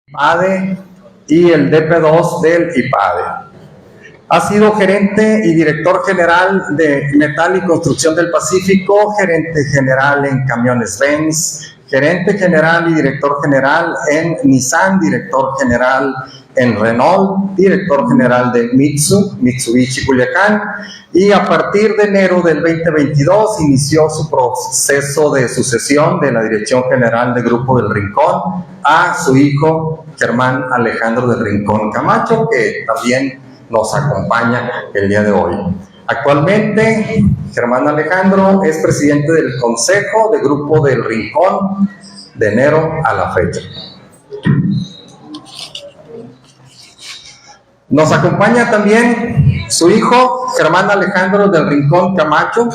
IPADE y el DP2 del IPADE. Ha sido gerente y director general de Metal y Construcción del Pacífico, gerente general en Camiones Benz, gerente general y director general en Nissan, director general en Renault, director general de Mitsubishi Culiacán, y a partir de enero del 2022 inició su proceso de sucesión de la dirección general del Grupo del Rincón a su hijo Germán Alejandro del Rincón Camacho, que también nos acompaña el día de hoy. Actualmente, Germán Alejandro es presidente del Consejo de Grupo del Rincón de enero a la fecha. Nos acompaña también su hijo, Germán Alejandro del Rincón Camacho,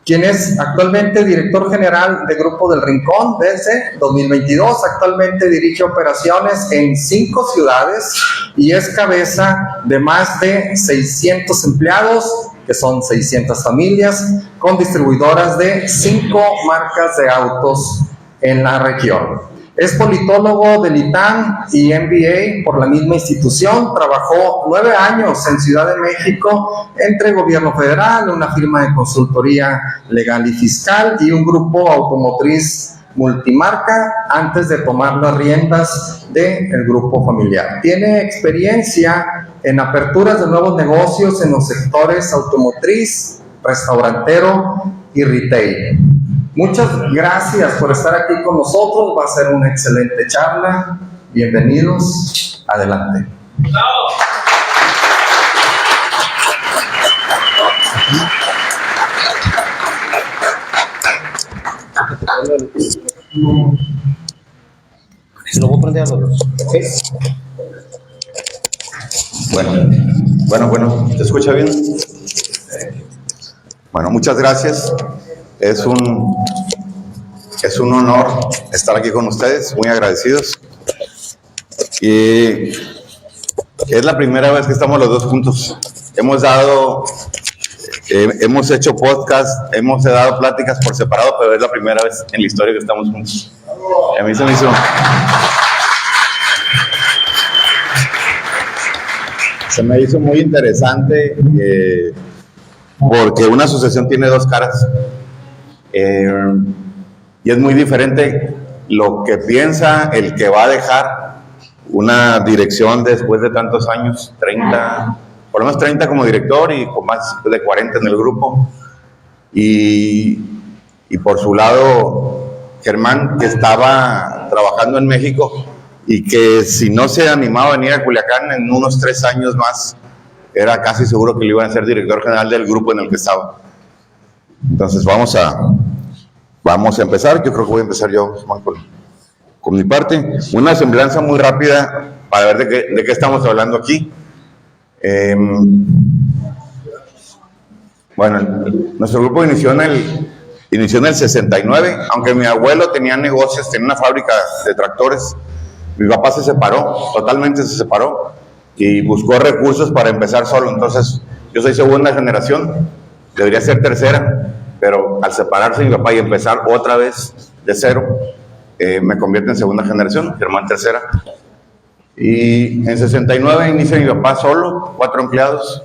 quien es actualmente director general de Grupo del Rincón desde 2022. Actualmente dirige operaciones en 5 ciudades y es cabeza de más de 600 empleados, que son 600 familias, con distribuidoras de 5 marcas de autos en la región. Es politólogo del ITAM y MBA por la misma institución. Trabajó 9 años en Ciudad de México entre gobierno federal, una firma de consultoría legal y fiscal y un grupo automotriz multimarca antes de tomar las riendas del grupo familiar. Tiene experiencia en aperturas de nuevos negocios en los sectores automotriz, restaurantero y retail. Muchas gracias por estar aquí con nosotros. Va a ser una excelente charla. Bienvenidos. Adelante. ¿Lo voy a prender a los dos? ¿Sí? Bueno, ¿se escucha bien? Bueno, muchas gracias. Es un honor estar aquí con ustedes, muy agradecidos. Y es la primera vez que estamos los dos juntos. Hemos hecho podcast, hemos dado pláticas por separado, pero es la primera vez en la historia que estamos juntos. Y a mí se me hizo muy interesante porque una asociación tiene 2 caras. Y es muy diferente lo que piensa el que va a dejar una dirección después de tantos años, 30, por lo menos 30 como director y con más de 40 en el grupo. Y por su lado, Germán, que estaba trabajando en México y que si no se animaba a venir a Culiacán en unos 3 años más, era casi seguro que le iban a ser director general del grupo en el que estaba. Entonces vamos a empezar. Yo creo que voy a empezar yo con mi parte. Una semblanza muy rápida para ver de qué estamos hablando aquí. Bueno, nuestro grupo inició en el 69, aunque mi abuelo tenía negocios, tenía una fábrica de tractores. Mi papá totalmente se separó y buscó recursos para empezar solo. Entonces, yo soy segunda generación, debería ser tercera, pero al separarse mi papá y empezar otra vez de cero, me convierte en segunda generación, Germán tercera. Y en 69 inicia mi papá solo, 4 empleados,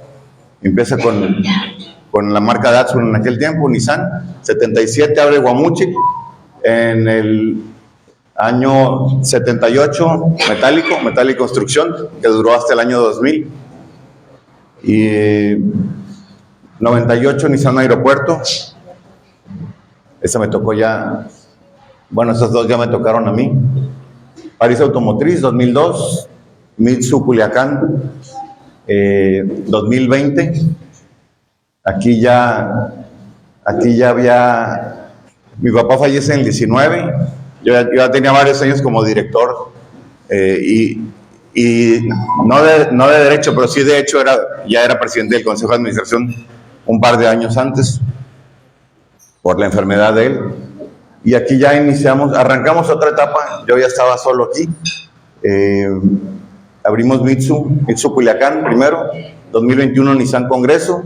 empieza con la marca Datsun en aquel tiempo, Nissan. 77 abre Guamuchi, en el año 78 Metal y Construcción, que duró hasta el año 2000. Y 98 Nissan Aeropuerto. Esa me tocó ya, bueno, esas 2 ya me tocaron a mí. París Automotriz, 2002. Mitsu Culiacán, 2020. Aquí ya había, mi papá fallece en el 19. Yo ya tenía varios años como director y no de derecho, pero sí de hecho ya era presidente del Consejo de Administración un par de años antes por la enfermedad de él. Y aquí ya arrancamos otra etapa. Yo ya estaba solo aquí. Abrimos Mitsu Culiacán primero, 2021 Nissan Congreso,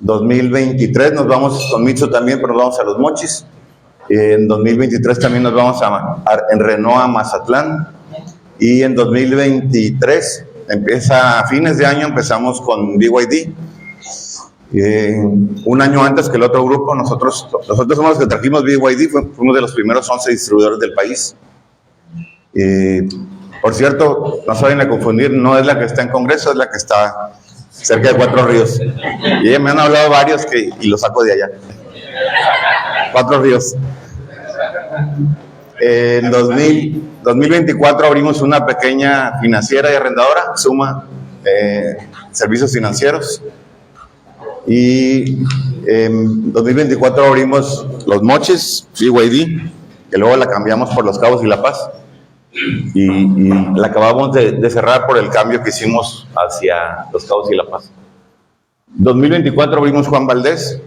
2023 nos vamos con Mitsu también, pero nos vamos a Los Mochis. En 2023 también nos vamos en Renault a Mazatlán. Y en 2023, a fines de año, empezamos con BYD. Un año antes que el otro grupo, nosotros somos los que trajimos BYD, fuimos de los primeros 11 distribuidores del país. Por cierto, no se vayan a confundir, no es la que está en Congreso, es la que está cerca de Cuatro Ríos. Y me han hablado varios y los saco de allá. Cuatro Ríos. En 2024 abrimos una pequeña financiera y arrendadora, Suma Servicios Financieros. Y en 2024 abrimos Los Mochis, BYD, que luego la cambiamos por Los Cabos y La Paz. Y la acabamos de cerrar por el cambio que hicimos hacia Los Cabos y La Paz. 2024 abrimos Juan Valdez.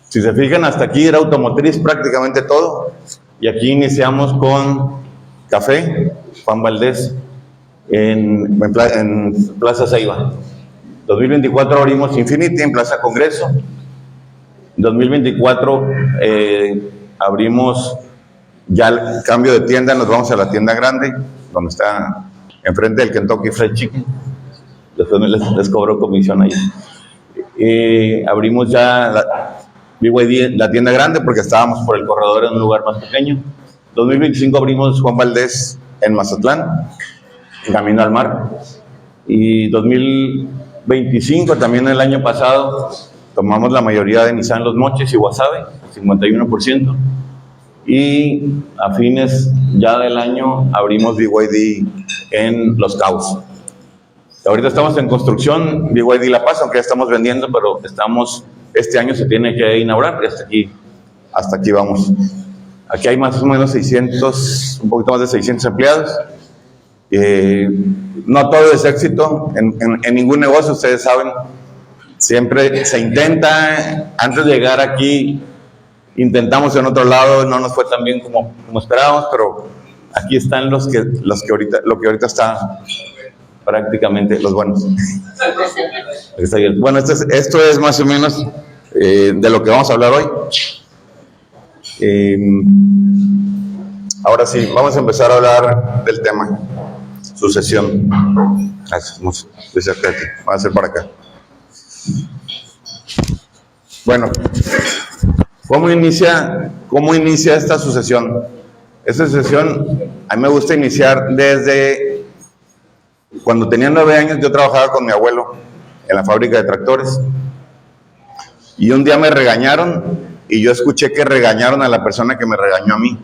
Si se fijan, hasta aquí era automotriz prácticamente todo. Y aquí iniciamos con café, Juan Valdez, en Plaza Ceiba. 2024 abrimos Infinity en Plaza Congreso. 2024 abrimos ya el cambio de tienda, nos vamos a la tienda grande, donde está enfrente del Kentucky Fried Chicken. Después les cobro comisión ahí. Abrimos ya BYD, la tienda grande, porque estábamos por el corredor en un lugar más pequeño. 2025 abrimos Juan Valdez en Mazatlán, en Camino al Mar. Y 2025, también el año pasado, tomamos la mayoría de Nissan Los Mochis y Guasave, 51%. Y a fines ya del año abrimos BYD en Los Cabos. Ahorita estamos en construcción, BYD La Paz, aunque ya estamos vendiendo, pero este año se tiene que inaugurar, y hasta aquí vamos. Aquí hay más o menos 600, un poquito más de 600 empleados. No todo es éxito, en ningún negocio, ustedes saben, siempre se intenta. Antes de llegar aquí, intentamos en otro lado, no nos fue tan bien como esperábamos, pero aquí están lo que ahorita está prácticamente los buenos. Bueno, esto es más o menos de lo que vamos a hablar hoy. Ahora sí, vamos a empezar a hablar del tema. Sucesión. Gracias, vamos a hacer para acá. Bueno, ¿cómo inicia esta sucesión? Esta sucesión, a mí me gusta iniciar desde cuando tenía 9 años. Yo trabajaba con mi abuelo en la fábrica de tractores. Y un día me regañaron, y yo escuché que regañaron a la persona que me regañó a mí.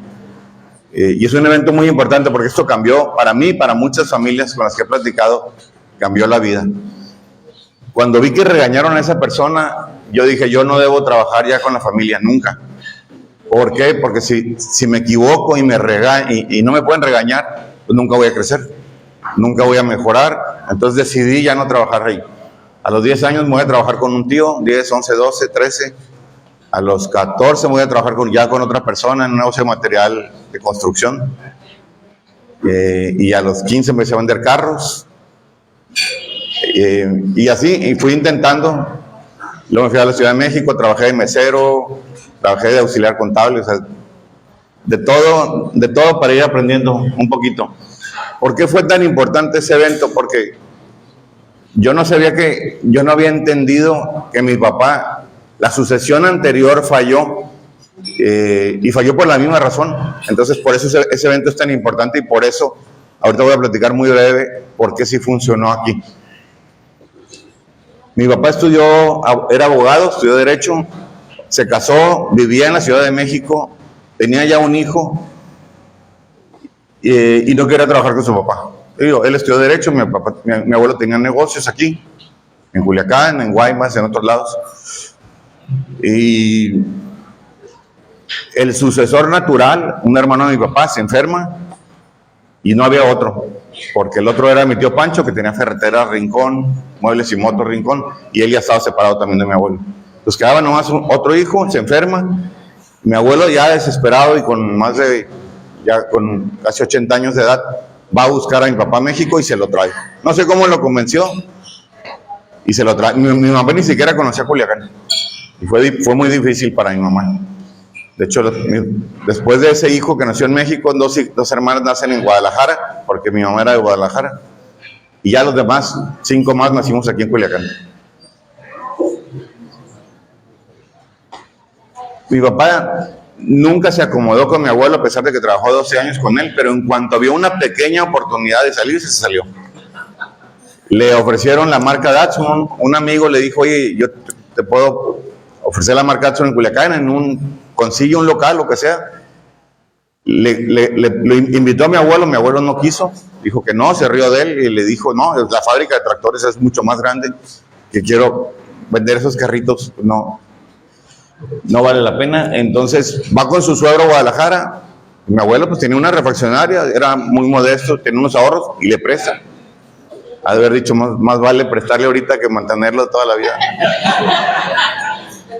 Y es un evento muy importante, porque esto cambió para mí y para muchas familias con las que he platicado, cambió la vida. Cuando vi que regañaron a esa persona, yo dije, yo no debo trabajar ya con la familia, nunca. ¿Por qué? Porque si me equivoco y no me pueden regañar, pues nunca voy a crecer, nunca voy a mejorar. Entonces decidí ya no trabajar ahí. A los 10 años me voy a trabajar con un tío, 10, 11, 12, 13. A los 14 me voy a trabajar con otra persona en un negocio de material de construcción. Y a los 15 empecé a vender carros. Y así, y fui intentando. Luego me fui a la Ciudad de México, trabajé de mesero, trabajé de auxiliar contable, o sea, de todo para ir aprendiendo un poquito. ¿Por qué fue tan importante ese evento? Porque yo no había entendido que mi papá, la sucesión anterior falló, y falló por la misma razón. Entonces, por eso ese evento es tan importante, y por eso ahorita voy a platicar muy breve por qué sí funcionó aquí. Mi papá era abogado, estudió Derecho, se casó, vivía en la Ciudad de México, tenía ya un hijo, y no quería trabajar con su papá. Él estudió Derecho, mi abuelo tenía negocios aquí, en Culiacán, en Guaymas, en otros lados. Y el sucesor natural, un hermano de mi papá, se enferma, y no había otro, porque el otro era mi tío Pancho, que tenía ferretera Rincón, muebles y motos Rincón, y él ya estaba separado también de mi abuelo. Entonces quedaba nomás otro hijo, se enferma. Mi abuelo, ya desesperado y con con casi 80 años de edad, va a buscar a mi papá a México y se lo trae. No sé cómo lo convenció, y se lo trae. Mi mamá ni siquiera conocía Culiacán, y fue muy difícil para mi mamá. De hecho, después de ese hijo que nació en México, dos hermanas nacen en Guadalajara, porque mi mamá era de Guadalajara. Y ya los demás, 5 más, nacimos aquí en Culiacán. Mi papá nunca se acomodó con mi abuelo, a pesar de que trabajó 12 años con él, pero en cuanto vio una pequeña oportunidad de salirse, se salió. Le ofrecieron la marca Datsun. Un amigo le dijo, oye, yo te puedo ofrecer la marca Datsun en Culiacán, consigue un local, lo que sea. Le invitó a mi abuelo no quiso, dijo que no, se rió de él y le dijo, no, la fábrica de tractores es mucho más grande, que quiero vender esos carritos, no vale la pena. Entonces va con su suegro a Guadalajara. Mi abuelo pues tenía una refaccionaria, era muy modesto, tenía unos ahorros y le presta. Ha de haber dicho, más vale prestarle ahorita que mantenerlo toda la vida.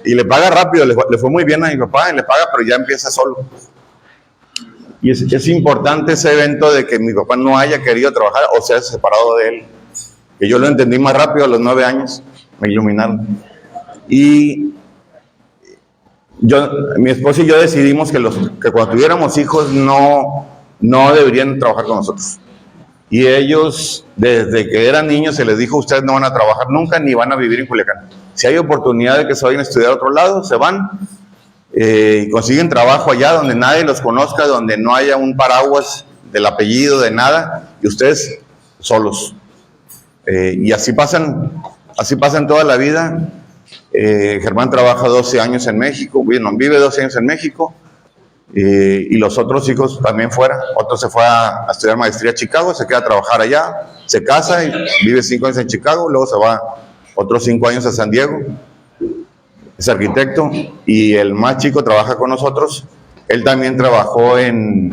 Y le paga rápido, le fue muy bien a mi papá, y le paga, pero ya empieza solo. Y es importante ese evento de que mi papá no haya querido trabajar o se haya separado de él. Que yo lo entendí más rápido a los 9 años, me iluminaron. Y mi esposa y yo decidimos que cuando tuviéramos hijos no deberían trabajar con nosotros. Y ellos, desde que eran niños, se les dijo, ustedes no van a trabajar nunca ni van a vivir en Culiacán. Si hay oportunidad de que se vayan a estudiar a otro lado, se van y consiguen trabajo allá donde nadie los conozca, donde no haya un paraguas del apellido, de nada, y ustedes solos. Y así pasan toda la vida. Germán trabaja 12 años en México, vive 12 años en México, y los otros hijos también fuera. Otro se fue a estudiar maestría a Chicago, se queda a trabajar allá, se casa y vive 5 años en Chicago, luego se va otros 5 años a San Diego, es arquitecto, y el más chico trabaja con nosotros. Él también trabajó en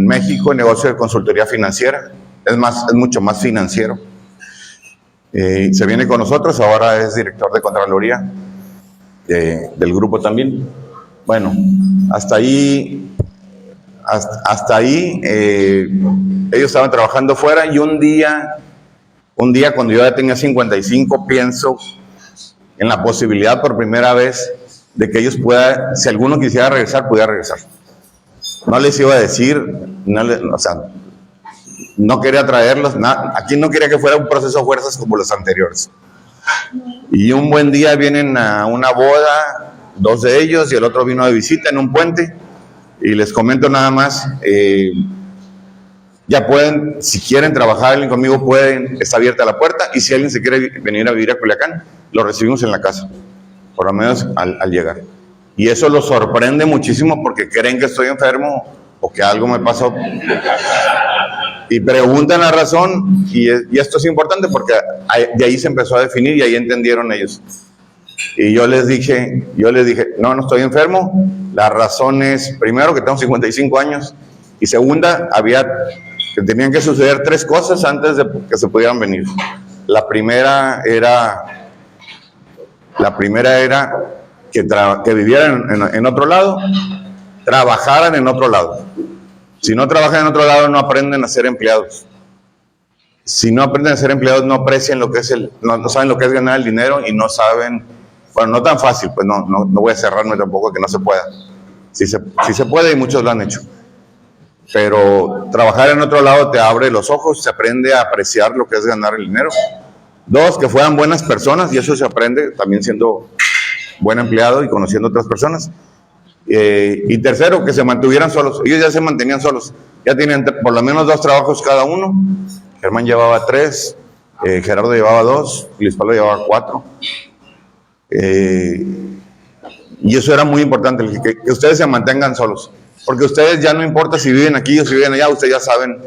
México en negocio de consultoría financiera, es mucho más financiero. Se viene con nosotros, ahora es director de Contraloría del grupo también. Bueno, hasta ahí ellos estaban trabajando fuera, y un día cuando yo ya tenía 55, pienso en la posibilidad por primera vez de que ellos si alguno quisiera regresar, pudiera regresar. No les iba a decir, no quería traerlos, aquí no quería que fuera un proceso de fuerzas como los anteriores. Y un buen día vienen a una boda, 2 de ellos, y el otro vino de visita en un puente, y les comento nada más, ya pueden, si quieren trabajar conmigo, está abierta la puerta, y si alguien se quiere venir a vivir a Culiacán, lo recibimos en la casa, por lo menos al llegar. Y eso los sorprende muchísimo porque creen que estoy enfermo o que algo me pasó. Y preguntan la razón, y esto es importante porque de ahí se empezó a definir y ahí entendieron ellos. Y yo les dije, no estoy enfermo. La razón es, primero, que tengo 55 años, y segunda, que tenían que suceder 3 cosas antes de que se pudieran venir. La primera era que vivieran en otro lado, trabajaran en otro lado. Si no trabajan en otro lado, no aprenden a ser empleados. Si no aprenden a ser empleados, no aprecian lo que es no saben lo que es ganar el dinero, y no saben, bueno, no tan fácil, pues no voy a cerrarme tampoco que no se pueda. Sí se puede, y muchos lo han hecho. Pero trabajar en otro lado te abre los ojos, se aprende a apreciar lo que es ganar el dinero. 2, que fueran buenas personas, y eso se aprende también siendo buen empleado y conociendo a otras personas. Y tercero, que se mantuvieran solos. Ellos ya se mantenían solos, ya tenían por lo menos 2 trabajos cada uno. Germán llevaba 3, Gerardo llevaba 2, Luis Pablo llevaba 4. Y eso era muy importante, que ustedes se mantengan solos, porque ustedes ya no importa si viven aquí o si viven allá, ustedes ya saben,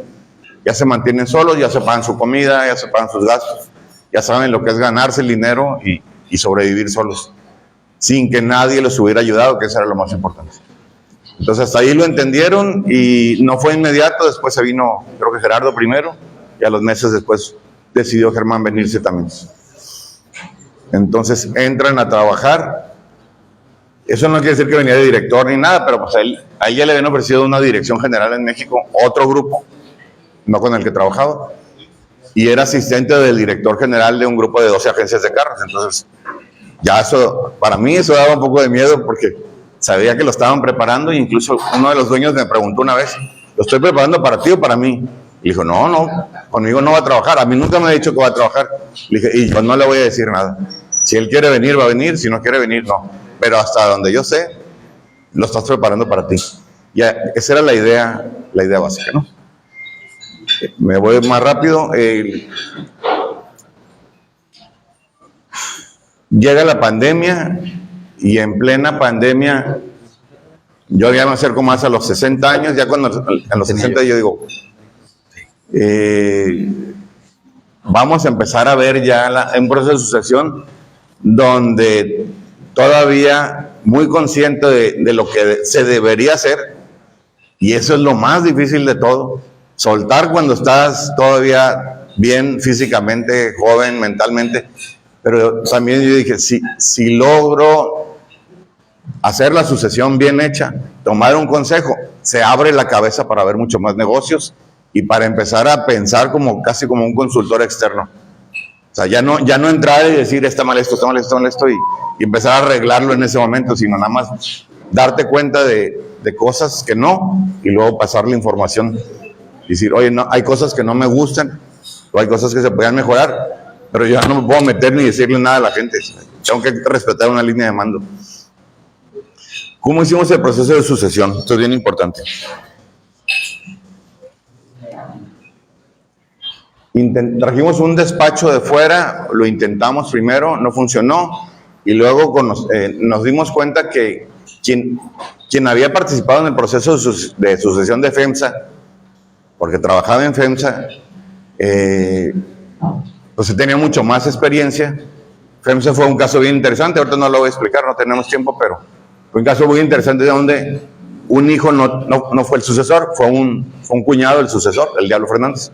ya se mantienen solos, ya se pagan su comida, ya se pagan sus gastos, ya saben lo que es ganarse el dinero y sobrevivir solos, sin que nadie los hubiera ayudado, que eso era lo más importante. Entonces hasta ahí lo entendieron, y no fue inmediato. Después se vino, creo que Gerardo primero, y a los meses después decidió Germán venirse también. Entonces entran a trabajar. Eso no quiere decir que venía de director ni nada, pero pues a él ya le habían ofrecido una dirección general en México, otro grupo, no con el que trabajaba, y era asistente del director general de un grupo de 12 agencias de carros. Entonces ya para mí eso daba un poco de miedo, porque sabía que lo estaban preparando, e incluso uno de los dueños me preguntó una vez, ¿lo estoy preparando para ti o para mí? Y dijo, no, conmigo no va a trabajar, a mí nunca me ha dicho que va a trabajar. Le dije, y yo no le voy a decir nada. Si él quiere venir, va a venir, si no quiere venir, no. Pero hasta donde yo sé, lo estás preparando para ti. Ya, esa era la idea básica, ¿no? Me voy más rápido. Llega la pandemia y en plena pandemia yo ya me acerco más a los 60 años, ya cuando en los 60 yo digo, vamos a empezar a ver ya un proceso de sucesión donde todavía muy consciente de lo que se debería hacer, y eso es lo más difícil de todo, soltar cuando estás todavía bien físicamente, joven, mentalmente, pero también yo dije, si logro hacer la sucesión bien hecha, tomar un consejo, se abre la cabeza para ver mucho más negocios y para empezar a pensar casi como un consultor externo. O sea, ya no entrar y decir está mal esto, y empezar a arreglarlo en ese momento, sino nada más darte cuenta de cosas que no, y luego pasar la información. Decir, oye, no, hay cosas que no me gustan, o hay cosas que se puedan mejorar, pero yo no me puedo meter ni decirle nada a la gente. Tengo que respetar una línea de mando. ¿Cómo hicimos el proceso de sucesión? Esto es bien importante. Trajimos un despacho de fuera, lo intentamos primero, no funcionó, y luego nos dimos cuenta que quien había participado en el proceso de sucesión de FEMSA, porque trabajaba en FEMSA, pues tenía mucho más experiencia. FEMSA fue un caso bien interesante, ahorita no lo voy a explicar, no tenemos tiempo, pero fue un caso muy interesante donde un hijo no fue el sucesor, fue un cuñado el sucesor, el Diablo Fernández.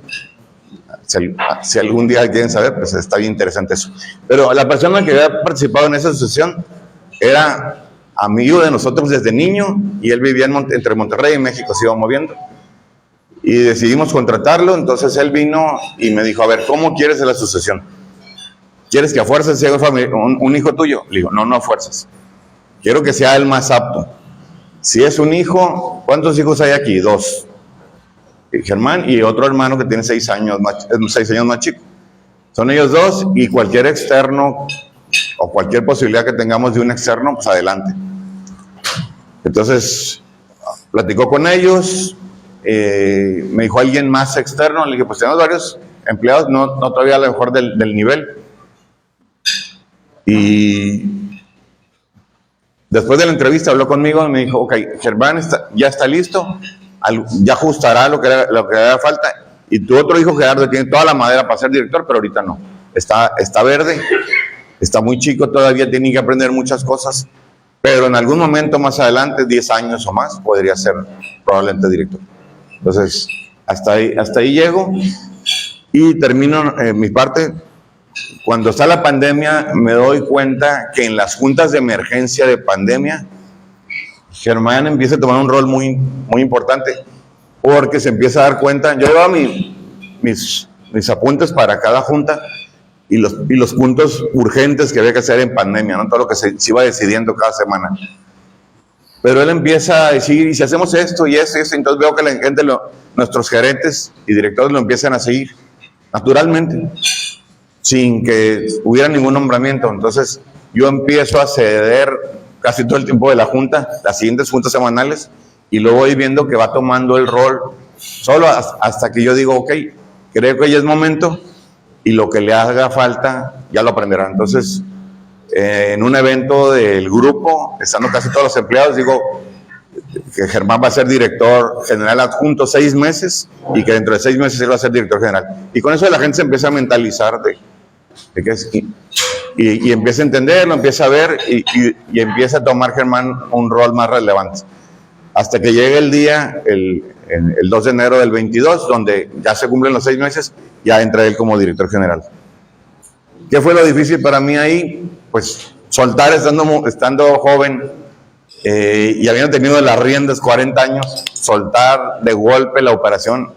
Si algún día quieren saber, pues está bien interesante eso. Pero la persona que había participado en esa sucesión era amigo de nosotros desde niño, y él vivía entre Monterrey y México, se iba moviendo. Y decidimos contratarlo, entonces él vino y me dijo, a ver, ¿cómo quieres la sucesión? ¿Quieres que a fuerzas sea un hijo tuyo? Le digo, no a fuerzas. Quiero que sea el más apto. Si es un hijo, ¿cuántos hijos hay aquí? 2. Germán y otro hermano que tiene 6 años más chico. Son ellos 2, y cualquier externo o cualquier posibilidad que tengamos de un externo, pues adelante. Entonces, platicó con ellos, me dijo alguien más externo, le dije, pues tenemos varios empleados, no todavía a lo mejor del nivel. Y después de la entrevista habló conmigo y me dijo, ok, Germán ya está listo, ya ajustará lo que haga falta, y tu otro hijo Gerardo tiene toda la madera para ser director, pero ahorita no, está verde, está muy chico todavía, tiene que aprender muchas cosas, pero en algún momento más adelante, 10 años o más, podría ser probablemente director. Entonces, hasta ahí llego y termino mi parte. Cuando está la pandemia, me doy cuenta que en las juntas de emergencia de pandemia, Germán empieza a tomar un rol muy, muy importante, porque se empieza a dar cuenta. Yo llevaba mis apuntes para cada junta y los puntos urgentes que había que hacer en pandemia, ¿no? Todo lo que se iba decidiendo cada semana. Pero él empieza a decir, y si hacemos esto y eso, entonces veo que la gente, nuestros gerentes y directores lo empiezan a seguir naturalmente, sin que hubiera ningún nombramiento. Entonces yo empiezo a ceder casi todo el tiempo de la junta, las siguientes juntas semanales, y luego voy viendo que va tomando el rol solo hasta que yo digo, ok, creo que ya es momento, y lo que le haga falta ya lo aprenderá. Entonces, en un evento del grupo, estando casi todos los empleados, digo que Germán va a ser director general adjunto 6 meses, y que dentro de 6 meses él va a ser director general. Y con eso la gente se empieza a mentalizar de que es, y empieza a entenderlo, empieza a ver, y empieza a tomar Germán un rol más relevante. Hasta que llega el día, el 2 de enero del 22, donde ya se cumplen los 6 meses, ya entra él como director general. ¿Qué fue lo difícil para mí ahí? Pues soltar estando joven, y habiendo tenido las riendas 40 años, soltar de golpe la operación,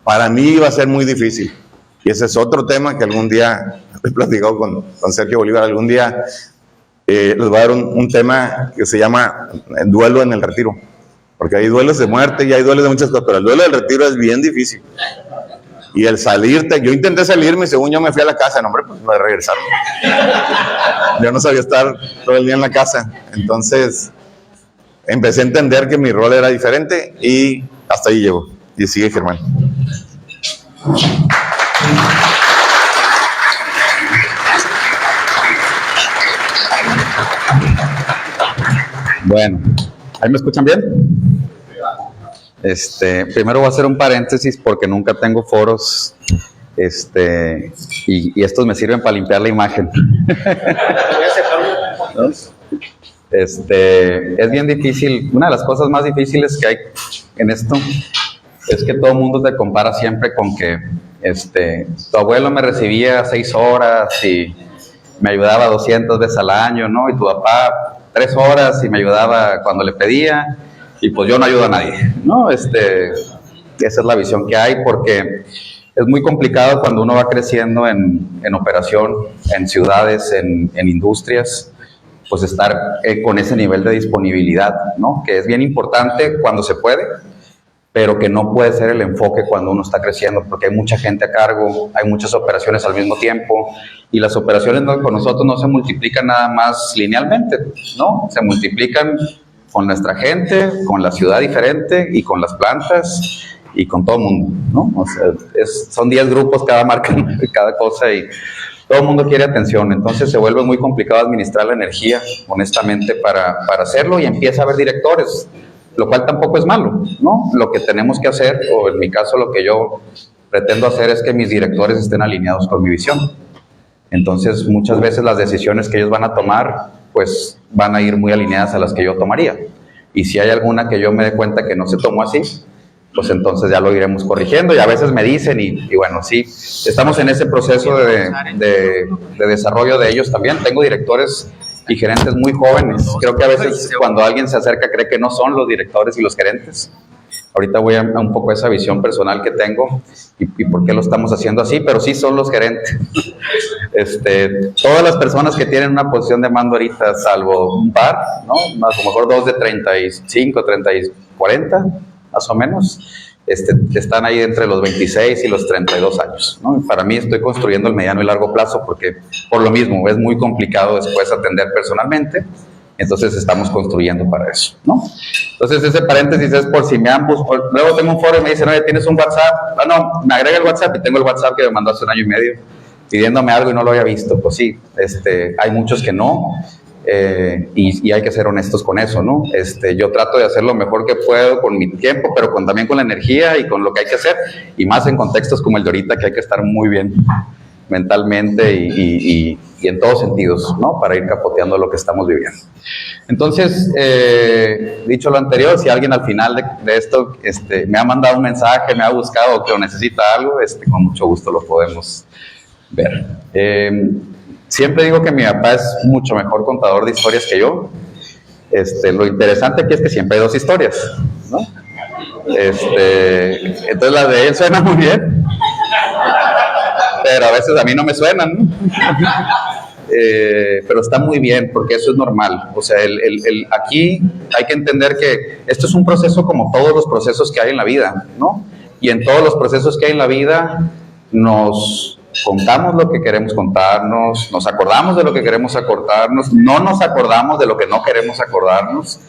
para mí iba a ser muy difícil. Y ese es otro tema que algún día he platicado con Sergio Bolívar. Algún día les voy a dar un tema que se llama duelo en el retiro. Porque hay duelos de muerte y hay duelos de muchas cosas, pero el duelo del retiro es bien difícil. Y el salirte, yo intenté salirme y según yo me fui a la casa, no, hombre, pues me regresaron. Yo no sabía estar todo el día en la casa. Entonces, empecé a entender que mi rol era diferente y hasta ahí llegó. Y sigue Germán. Bueno, ¿ahí me escuchan bien? Primero voy a hacer un paréntesis porque nunca tengo foros, y estos me sirven para limpiar la imagen. ¿No? Es bien difícil. Una de las cosas más difíciles que hay en esto es que todo el mundo te compara siempre con que tu abuelo me recibía 6 horas y me ayudaba 200 veces al año, ¿no? Y tu papá 3 horas y me ayudaba cuando le pedía, y pues yo no ayudo a nadie, ¿no? Esa es la visión que hay, porque es muy complicado cuando uno va creciendo en operación, en ciudades, en industrias, pues estar con ese nivel de disponibilidad, ¿no? Que es bien importante cuando se puede, pero que no puede ser el enfoque cuando uno está creciendo, porque hay mucha gente a cargo, hay muchas operaciones al mismo tiempo, y las operaciones con nosotros no se multiplican nada más linealmente, ¿no? Se multiplican con nuestra gente, con la ciudad diferente, y con las plantas, y con todo el mundo, ¿no? O sea, son 10 grupos, cada marca, cada cosa, y todo el mundo quiere atención. Entonces se vuelve muy complicado administrar la energía, honestamente, para hacerlo, y empieza a haber directores, lo cual tampoco es malo, ¿no? Lo que tenemos que hacer, o en mi caso lo que yo pretendo hacer, es que mis directores estén alineados con mi visión. Entonces muchas veces las decisiones que ellos van a tomar, pues van a ir muy alineadas a las que yo tomaría. Y si hay alguna que yo me dé cuenta que no se tomó así, pues entonces ya lo iremos corrigiendo, y a veces me dicen, y bueno, sí, estamos en ese proceso de desarrollo de ellos también. Tengo directores y gerentes muy jóvenes. Creo que a veces cuando alguien se acerca cree que no son los directores y los gerentes. Ahorita voy a un poco esa visión personal que tengo y por qué lo estamos haciendo así, pero sí son los gerentes. Todas las personas que tienen una posición de mando ahorita, salvo un par, ¿no? A lo mejor 2 de 35, 30, 40, más o menos, están ahí entre los 26 y los 32 años, ¿no? Para mí estoy construyendo el mediano y largo plazo, porque por lo mismo es muy complicado después atender personalmente. Entonces estamos construyendo para eso, ¿no? Entonces ese paréntesis es por si me han buscado. Luego tengo un foro y me dicen, oye, ¿tienes un WhatsApp? Ah, no, me agrega el WhatsApp, y tengo el WhatsApp que me mandó hace 1 año y medio pidiéndome algo y no lo había visto. Pues sí, hay muchos que no, y hay que ser honestos con eso, ¿no? Yo trato de hacer lo mejor que puedo con mi tiempo, pero también con la energía y con lo que hay que hacer, y más en contextos como el de ahorita, que hay que estar muy bien mentalmente y en todos sentidos, ¿no? Para ir capoteando lo que estamos viviendo. Entonces, dicho lo anterior, si alguien al final de esto me ha mandado un mensaje, me ha buscado o que necesita algo, con mucho gusto lo podemos ver. Siempre digo que mi papá es mucho mejor contador de historias que yo. Lo interesante aquí es que siempre hay 2 historias, ¿no? Entonces la de él suena muy bien, pero a veces a mí no me suenan, ¿no? Pero está muy bien, porque eso es normal. O sea, aquí hay que entender que esto es un proceso como todos los procesos que hay en la vida, ¿no? Y en todos los procesos que hay en la vida nos contamos lo que queremos contarnos, nos acordamos de lo que queremos acordarnos, no nos acordamos de lo que no queremos acordarnos,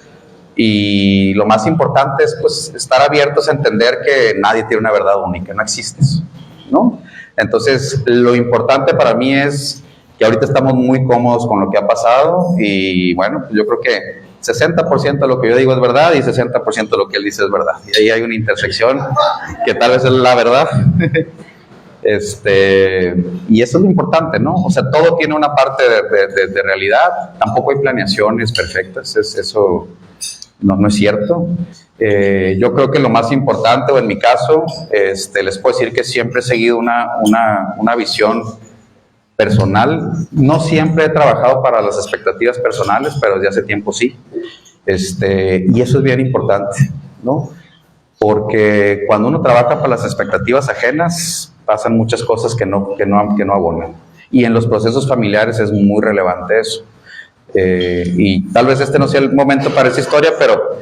y lo más importante es pues estar abiertos a entender que nadie tiene una verdad única, no existe eso, ¿no? Entonces lo importante para mí es que ahorita estamos muy cómodos con lo que ha pasado, y bueno, yo creo que 60% de lo que yo digo es verdad y 60% de lo que él dice es verdad, y ahí hay una intersección que tal vez es la verdad. Y eso es lo importante, ¿no? O sea, todo tiene una parte de realidad. Tampoco hay planeaciones perfectas, eso no es cierto. Yo creo que lo más importante, o en mi caso, les puedo decir que siempre he seguido una visión personal. No siempre he trabajado para las expectativas personales, pero desde hace tiempo sí. Y eso es bien importante, ¿no? Porque cuando uno trabaja para las expectativas ajenas, pasan muchas cosas que no abonan. Y en los procesos familiares es muy relevante eso. Y tal vez este no sea el momento para esa historia, pero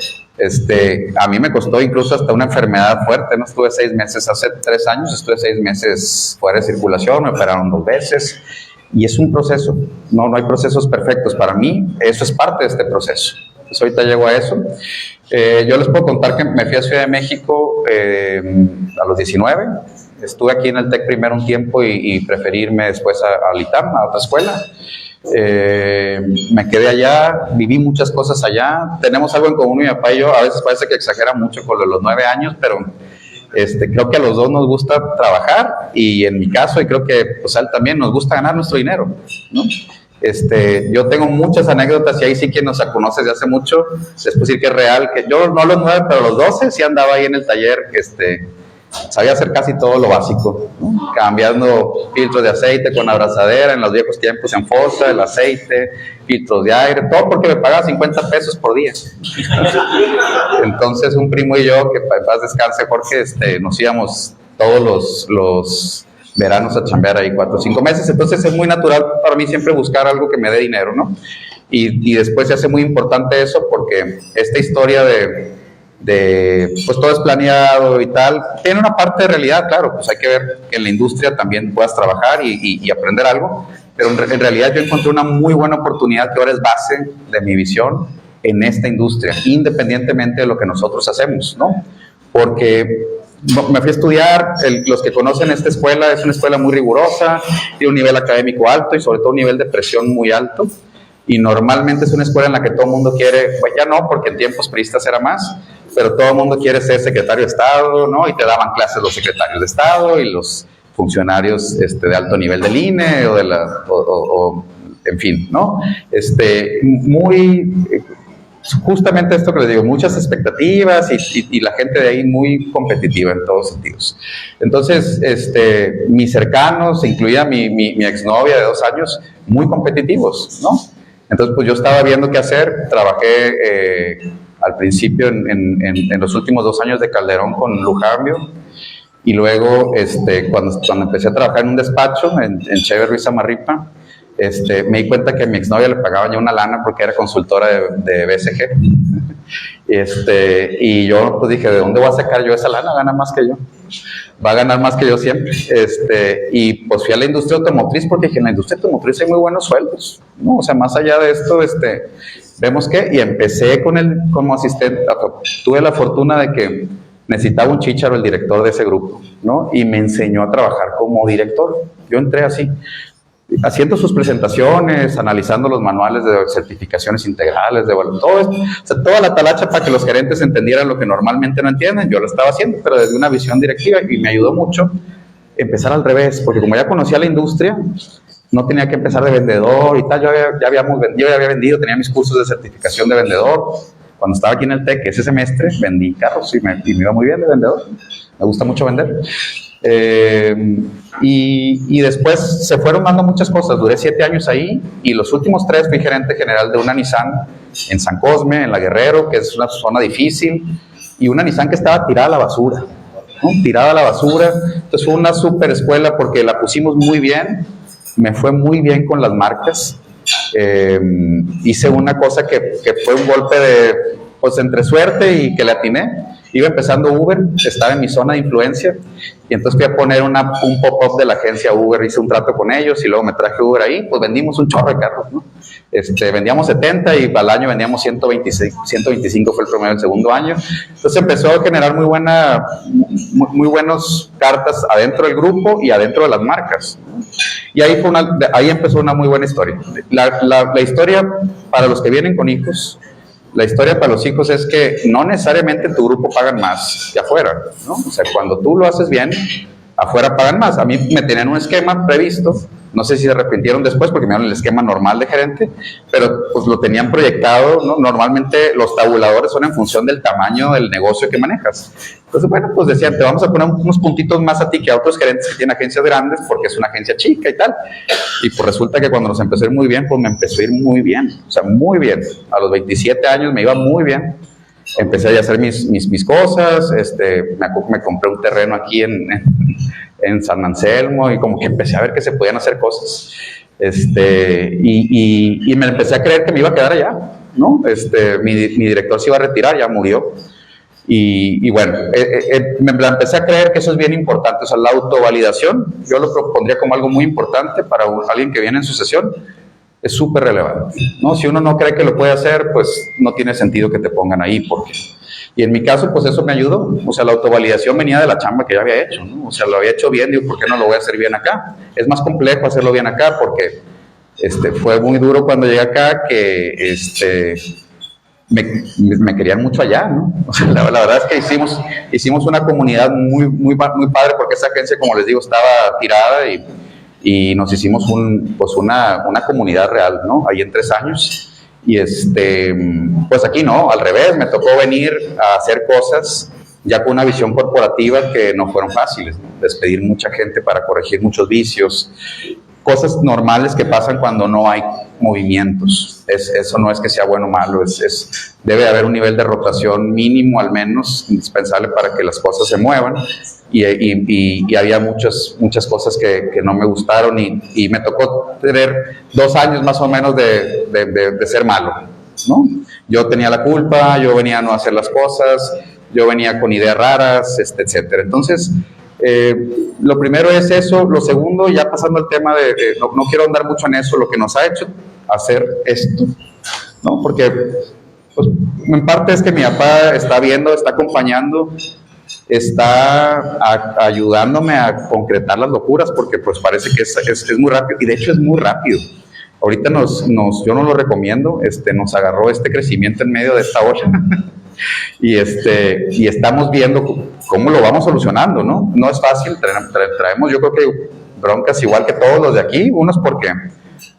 a mí me costó incluso hasta una enfermedad fuerte, ¿no? Estuve 6 meses, hace 3 años estuve 6 meses fuera de circulación, me operaron 2 veces, y es un proceso, no hay procesos perfectos. Para mí eso es parte de este proceso. Entonces ahorita llego a eso. Yo les puedo contar que me fui a Ciudad de México a los 19, estuve aquí en el TEC primero un tiempo y preferí irme después al ITAM, a otra escuela. Me quedé allá, viví muchas cosas allá. Tenemos algo en común mi papá y yo, a veces parece que exagera mucho con los 9 años, pero creo que a los dos nos gusta trabajar, y en mi caso, y creo que pues a él también, nos gusta ganar nuestro dinero, ¿no? Yo tengo muchas anécdotas, y ahí sí quien nos conoce desde hace mucho, les puedo decir que es real, que yo no a los 9, pero a los 12 sí andaba ahí en el taller, sabía hacer casi todo lo básico, ¿no? Cambiando filtros de aceite con abrazadera, en los viejos tiempos en fosa, el aceite, filtros de aire, todo porque me pagaba 50 pesos por día. Entonces un primo y yo, que en paz descanse Jorge, nos íbamos todos los veranos a chambear ahí 4 o 5 meses. Entonces es muy natural para mí siempre buscar algo que me dé dinero, ¿no? Y después se hace muy importante eso, porque esta historia pues todo es planeado y tal, tiene una parte de realidad, claro, pues hay que ver que en la industria también puedas trabajar y aprender algo, pero en realidad yo encontré una muy buena oportunidad que ahora es base de mi visión en esta industria, independientemente de lo que nosotros hacemos, ¿no? Porque me fui a estudiar, los que conocen esta escuela, es una escuela muy rigurosa, tiene un nivel académico alto y sobre todo un nivel de presión muy alto, y normalmente es una escuela en la que todo el mundo quiere, pues ya no, porque en tiempos priistas era más, pero todo el mundo quiere ser secretario de Estado, ¿no? Y te daban clases los secretarios de Estado y los funcionarios de alto nivel del INE en fin, ¿no? Justamente esto que les digo, muchas expectativas y la gente de ahí muy competitiva en todos sentidos. Entonces, mis cercanos, incluida mi exnovia de 2 años, muy competitivos, ¿no? Entonces, pues yo estaba viendo qué hacer, trabajé al principio en los últimos 2 años de Calderón con Lujambio, y luego cuando empecé a trabajar en un despacho en Chever Ruiz Amarripa, me di cuenta que a mi exnovia le pagaban ya una lana porque era consultora de BCG. Y yo pues dije, ¿de dónde voy a sacar yo esa lana? Gana más que yo. Va a ganar más que yo siempre. Y pues fui a la industria automotriz porque dije, en la industria automotriz hay muy buenos sueldos, ¿no? O sea, más allá de esto, vemos que, y empecé como asistente. Tuve la fortuna de que necesitaba un chícharo el director de ese grupo, ¿no? Y me enseñó a trabajar como director. Yo entré así, haciendo sus presentaciones, analizando los manuales de certificaciones integrales, todo esto, o sea, toda la talacha para que los gerentes entendieran lo que normalmente no entienden. Yo lo estaba haciendo, pero desde una visión directiva, y me ayudó mucho empezar al revés, porque como ya conocía la industria, no tenía que empezar de vendedor y tal. Yo ya había vendido, tenía mis cursos de certificación de vendedor. Cuando estaba aquí en el TEC, ese semestre, vendí carros y me iba muy bien de vendedor. Me gusta mucho vender. Y después se fueron dando muchas cosas. Duré 7 años ahí, y los últimos 3 fui gerente general de una Nissan en San Cosme, en La Guerrero, que es una zona difícil, y una Nissan que estaba tirada a la basura, ¿no? Tirada a la basura. Entonces fue una super escuela porque la pusimos muy bien, me fue muy bien con las marcas. Hice una cosa que fue un golpe pues entre suerte y que le atiné. Iba empezando Uber, estaba en mi zona de influencia, y entonces fui a poner un pop-up de la agencia Uber, hice un trato con ellos y luego me traje Uber ahí. Pues vendimos un chorro de carros, ¿no? Vendíamos 70 y al año vendíamos 125 fue el promedio del segundo año. Entonces empezó a generar muy buenas cartas adentro del grupo y adentro de las marcas, ¿no? Y ahí empezó una muy buena historia. La historia para los que vienen con hijos, la historia para los hijos es que no necesariamente en tu grupo pagan más que afuera, ¿no? O sea, cuando tú lo haces bien, afuera pagan más. A mí me tenían un esquema previsto, no sé si se arrepintieron después porque me dieron el esquema normal de gerente, pero pues lo tenían proyectado, ¿no? Normalmente los tabuladores son en función del tamaño del negocio que manejas. Entonces, bueno, pues decían, te vamos a poner unos puntitos más a ti que a otros gerentes que tienen agencias grandes porque es una agencia chica y tal. Y pues resulta que cuando nos empezó a ir muy bien, pues me empezó a ir muy bien, o sea, muy bien. A los 27 años me iba muy bien. Empecé a hacer mis cosas, me compré un terreno aquí en San Anselmo, y como que empecé a ver que se podían hacer cosas. Y me empecé a creer que me iba a quedar allá, ¿no? Mi director se iba a retirar, ya murió. Y bueno, me la empecé a creer que eso es bien importante, o sea, la autovalidación, yo lo propondría como algo muy importante para alguien que viene en sucesión, es súper relevante, ¿no? Si uno no cree que lo puede hacer, pues no tiene sentido que te pongan ahí, porque... Y en mi caso, pues eso me ayudó, o sea, la autovalidación venía de la chamba que ya había hecho, ¿no? O sea, lo había hecho bien, digo, ¿por qué no lo voy a hacer bien acá? Es más complejo hacerlo bien acá, porque fue muy duro cuando llegué acá, que me querían mucho allá, ¿no? O sea, la verdad es que hicimos una comunidad muy padre, porque esa agencia, como les digo, estaba tirada y nos hicimos una comunidad real, ¿no? Ahí en 3 años. Y pues aquí no, al revés, me tocó venir a hacer cosas ya con una visión corporativa que no fueron fáciles, ¿no? Despedir mucha gente para corregir muchos vicios, cosas normales que pasan cuando no hay movimientos. Eso no es que sea bueno o malo, debe haber un nivel de rotación mínimo, al menos, indispensable para que las cosas se muevan. Y había muchas cosas que no me gustaron y me tocó tener 2 años más o menos de ser malo, ¿no? Yo tenía la culpa, yo venía a no hacer las cosas, yo venía con ideas raras, etcétera. Entonces, lo primero es eso. Lo segundo, ya pasando al tema no quiero andar mucho en eso, lo que nos ha hecho hacer esto, ¿no? Porque pues, en parte es que mi papá está viendo, está acompañando, está ayudándome a concretar las locuras, porque pues parece que es muy rápido, y de hecho es muy rápido. Ahorita yo no lo recomiendo, nos agarró este crecimiento en medio de esta olla y estamos viendo cómo lo vamos solucionando, ¿no? No es fácil, traemos yo creo que broncas igual que todos los de aquí, unos porque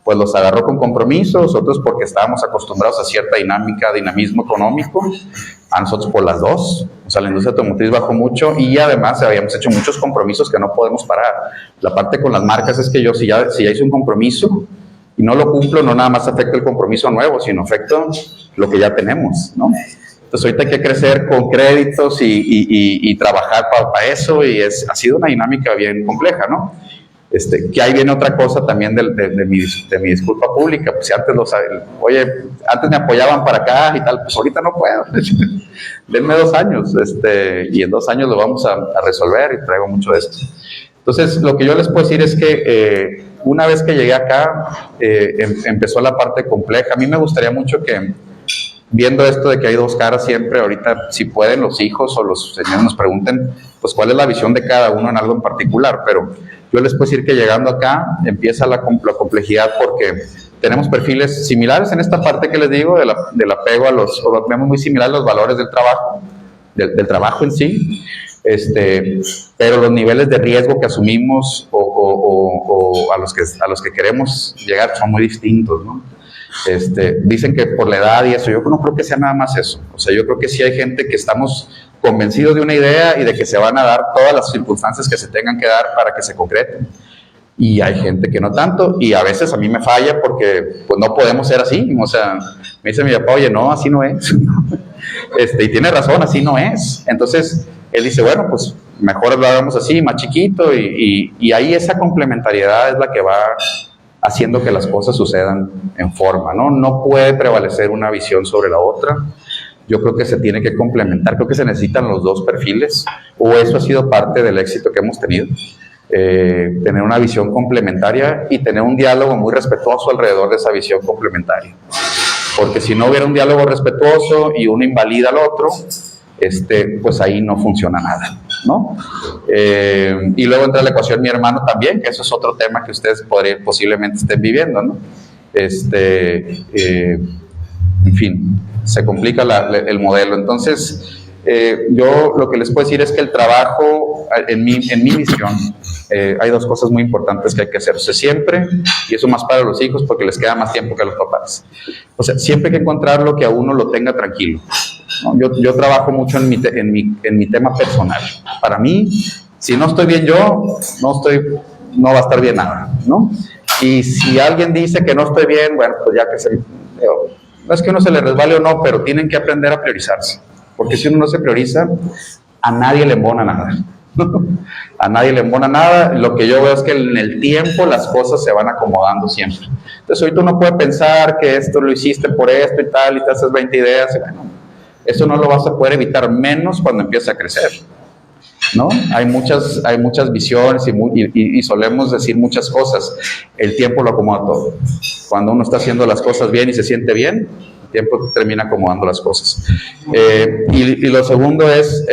pues los agarró con compromisos, otros porque estábamos acostumbrados a cierta dinamismo económico, a nosotros por las dos. O sea, la industria automotriz bajó mucho y además habíamos hecho muchos compromisos que no podemos parar. La parte con las marcas es que yo si ya hice un compromiso y no lo cumplo, no nada más afecta el compromiso nuevo, sino afecta lo que ya tenemos, ¿no? Entonces ahorita hay que crecer con créditos y trabajar para eso, y ha sido una dinámica bien compleja, ¿no? Que ahí viene otra cosa también de mi disculpa pública. Pues si antes antes me apoyaban para acá y tal, pues ahorita no puedo. Denme 2 años, y en 2 años lo vamos a resolver, y traigo mucho de esto. Entonces, lo que yo les puedo decir es que una vez que llegué acá, empezó la parte compleja. A mí me gustaría mucho que, viendo esto de que hay 2 caras siempre, ahorita si pueden los hijos o los señores nos pregunten, pues cuál es la visión de cada uno en algo en particular, pero yo les puedo decir que llegando acá empieza la complejidad, porque tenemos perfiles similares en esta parte que les digo, del apego o vemos muy similar los valores del trabajo, del trabajo en sí, pero los niveles de riesgo que asumimos o a los que queremos llegar son muy distintos, ¿no? Dicen que por la edad y eso, yo no creo que sea nada más eso. O sea, yo creo que sí hay gente que estamos convencidos de una idea y de que se van a dar todas las circunstancias que se tengan que dar para que se concreten. Y hay gente que no tanto, y a veces a mí me falla porque pues no podemos ser así. O sea, me dice mi papá, oye, no, así no es. Y tiene razón, así no es. Entonces, él dice, bueno, pues mejor lo hagamos así, más chiquito, y ahí esa complementariedad es la que va haciendo que las cosas sucedan en forma, ¿no? No puede prevalecer una visión sobre la otra. Yo creo que se tiene que complementar, creo que se necesitan los 2 perfiles, o eso ha sido parte del éxito que hemos tenido. Tener una visión complementaria y tener un diálogo muy respetuoso alrededor de esa visión complementaria. Porque si no hubiera un diálogo respetuoso y uno invalida al otro, pues ahí no funciona nada, ¿no? Y luego entra la ecuación mi hermano también, que eso es otro tema que ustedes posiblemente estén viviendo, ¿no? En fin, se complica el modelo. Entonces, yo lo que les puedo decir es que el trabajo, en mi visión, hay 2 cosas muy importantes que hay que hacer. O sea, siempre, y eso más para los hijos porque les queda más tiempo que a los papás, o sea, siempre hay que encontrar lo que a uno lo tenga tranquilo, ¿no? Yo trabajo mucho en mi tema personal. Para mí, si no estoy bien yo, no va a estar bien nada, ¿no? Y si alguien dice que no estoy bien, bueno, pues ya que no es que uno se le resbale o no, pero tienen que aprender a priorizarse. Porque si uno no se prioriza, a nadie le embona nada. A nadie le embona nada. Lo que yo veo es que en el tiempo las cosas se van acomodando siempre. Entonces ahorita uno puede pensar que esto lo hiciste por esto y tal, y te haces 20 ideas, y bueno, eso no lo vas a poder evitar, menos cuando empieza a crecer, ¿no? Hay muchas visiones y solemos decir muchas cosas. El tiempo lo acomoda todo. Cuando uno está haciendo las cosas bien y se siente bien, el tiempo termina acomodando las cosas. Y lo segundo es,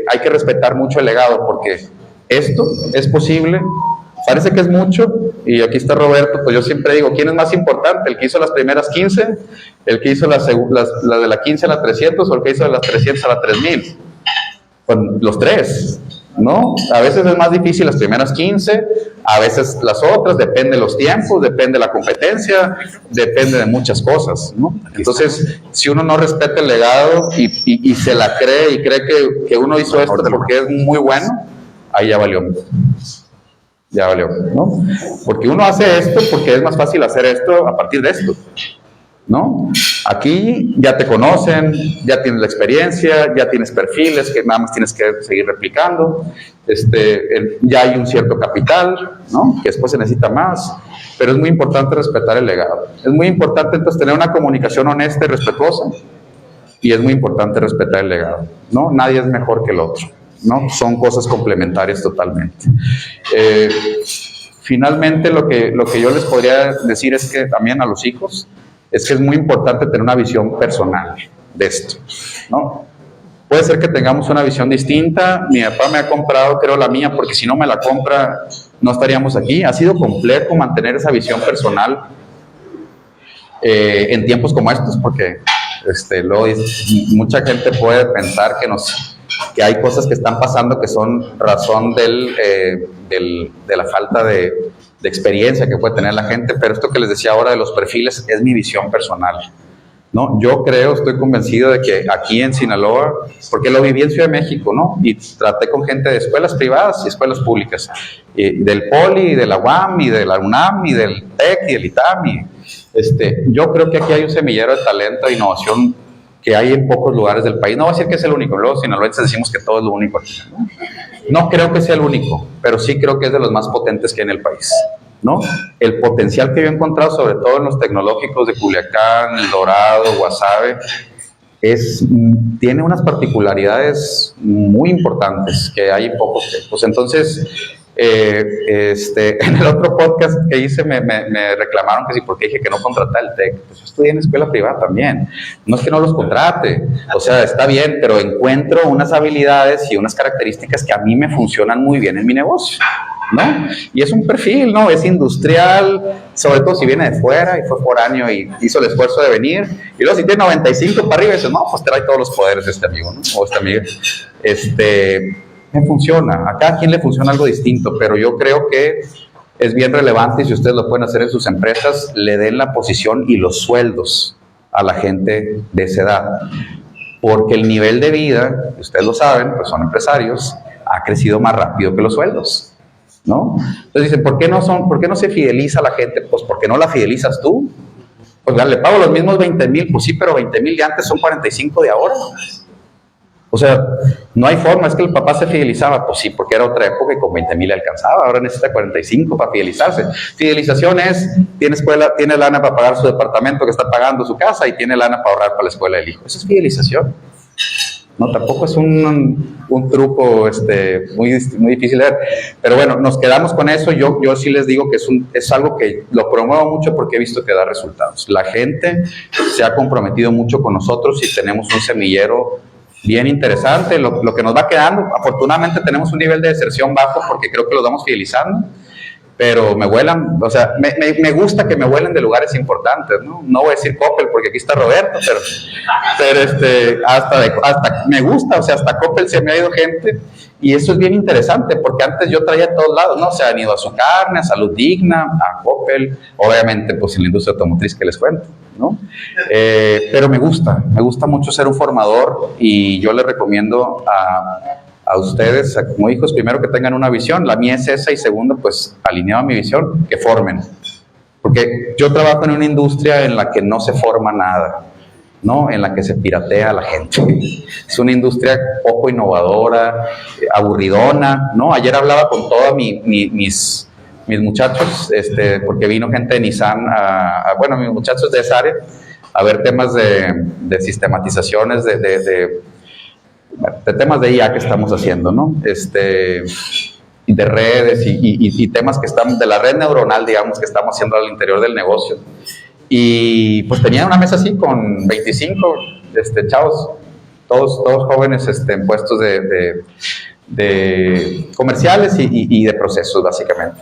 hay que respetar mucho el legado, porque esto es posible. Parece que es mucho, y aquí está Roberto, pues yo siempre digo, ¿quién es más importante? ¿El que hizo las primeras 15? ¿El que hizo las de la 15 a la 300? ¿O el que hizo de las 300 a la 3000? Pues los tres, ¿no? A veces es más difícil las primeras 15, a veces las otras, depende de los tiempos, depende de la competencia, depende de muchas cosas, ¿no? Entonces, si uno no respeta el legado y se la cree y cree que uno hizo esto porque es muy bueno, ahí ya valió, ¿no? Porque uno hace esto porque es más fácil hacer esto a partir de esto, ¿no? Aquí ya te conocen, ya tienes la experiencia, ya tienes perfiles que nada más tienes que seguir replicando, ya hay un cierto capital, ¿no? Que después se necesita más, pero es muy importante respetar el legado. Es muy importante entonces tener una comunicación honesta y respetuosa, y es muy importante respetar el legado, ¿no? Nadie es mejor que el otro, ¿no? Son cosas complementarias totalmente. Finalmente, lo que yo les podría decir es que también a los hijos, es que es muy importante tener una visión personal de esto, ¿no? Puede ser que tengamos una visión distinta. Mi papá me ha comprado, creo, la mía, porque si no me la compra, no estaríamos aquí. Ha sido complejo mantener esa visión personal en tiempos como estos, porque mucha gente puede pensar que hay cosas que están pasando que son razón de la falta de experiencia que puede tener la gente, pero esto que les decía ahora de los perfiles es mi visión personal, ¿no? Yo estoy convencido de que aquí en Sinaloa, porque lo viví en Ciudad de México, ¿no? Y traté con gente de escuelas privadas y escuelas públicas, y del Poli, y de la UAM, y de la UNAM, y del TEC, y del ITAM, yo creo que aquí hay un semillero de talento e innovación que hay en pocos lugares del país. No voy a decir que es el único, luego sinaloenses decimos que todo es lo único aquí, ¿no? No creo que sea el único, pero sí creo que es de los más potentes que hay en el país, ¿no? El potencial que yo he encontrado, sobre todo en los tecnológicos de Culiacán, El Dorado, Guasave, tiene unas particularidades muy importantes que hay en pocos tiempos. Entonces, en el otro podcast que hice me reclamaron que sí, porque dije que no contrataba el TEC. Pues yo estudié en escuela privada también. No es que no los contrate, o sea, está bien, pero encuentro unas habilidades y unas características que a mí me funcionan muy bien en mi negocio, ¿no? Y es un perfil, ¿no? Es industrial, sobre todo si viene de fuera y fue foráneo y hizo el esfuerzo de venir. Y luego si tiene 95 para arriba, dice, no, pues trae todos los poderes de este amigo, ¿no? O esta amiga. Me funciona. A cada quien le funciona algo distinto, pero yo creo que es bien relevante, y si ustedes lo pueden hacer en sus empresas, le den la posición y los sueldos a la gente de esa edad. Porque el nivel de vida, ustedes lo saben, pues son empresarios, ha crecido más rápido que los sueldos, ¿no? Entonces dicen, ¿por qué no se fideliza a la gente? Pues porque no la fidelizas tú. Pues le pago los mismos 20,000, pues sí, pero 20,000 de antes son 45 de ahora. O sea, no hay forma. Es que el papá se fidelizaba, pues sí, porque era otra época y con 20,000 le alcanzaba. Ahora necesita 45 para fidelizarse. Fidelización es, tiene lana para pagar su departamento que está pagando su casa y tiene lana para ahorrar para la escuela del hijo. Eso es fidelización. No, tampoco es un truco muy difícil de ver. Pero bueno, nos quedamos con eso. Yo sí les digo que es algo que lo promuevo mucho porque he visto que da resultados. La gente se ha comprometido mucho con nosotros y tenemos un semillero bien interesante. Lo que nos va quedando, afortunadamente tenemos un nivel de deserción bajo porque creo que los vamos fidelizando, pero me vuelan, o sea, me gusta que me vuelen de lugares importantes, ¿no? No voy a decir Coppel porque aquí está Roberto, pero hasta me gusta, o sea, hasta Coppel se me ha ido gente, y eso es bien interesante porque antes yo traía a todos lados, ¿no? Se han ido a Su Carne, a Salud Digna, a Coppel, obviamente pues en la industria automotriz que les cuento, ¿no? Pero me gusta mucho ser un formador, y yo les recomiendo a ustedes, como hijos, primero que tengan una visión. La mía es esa, y segundo, pues alineado a mi visión, que formen, porque yo trabajo en una industria en la que no se forma nada. ¿no? En la que se piratea a la gente. Es una industria poco innovadora, aburridona, ¿no? Ayer hablaba con todos mis muchachos, porque vino gente de Nissan, bueno, mis muchachos de esa área, a ver temas de sistematizaciones, de temas de IA que estamos haciendo, ¿no? De redes y temas que están de la red neuronal, digamos, que estamos haciendo al interior del negocio. Y pues tenía una mesa así con 25 chavos, todos jóvenes en puestos de comerciales y de procesos, básicamente.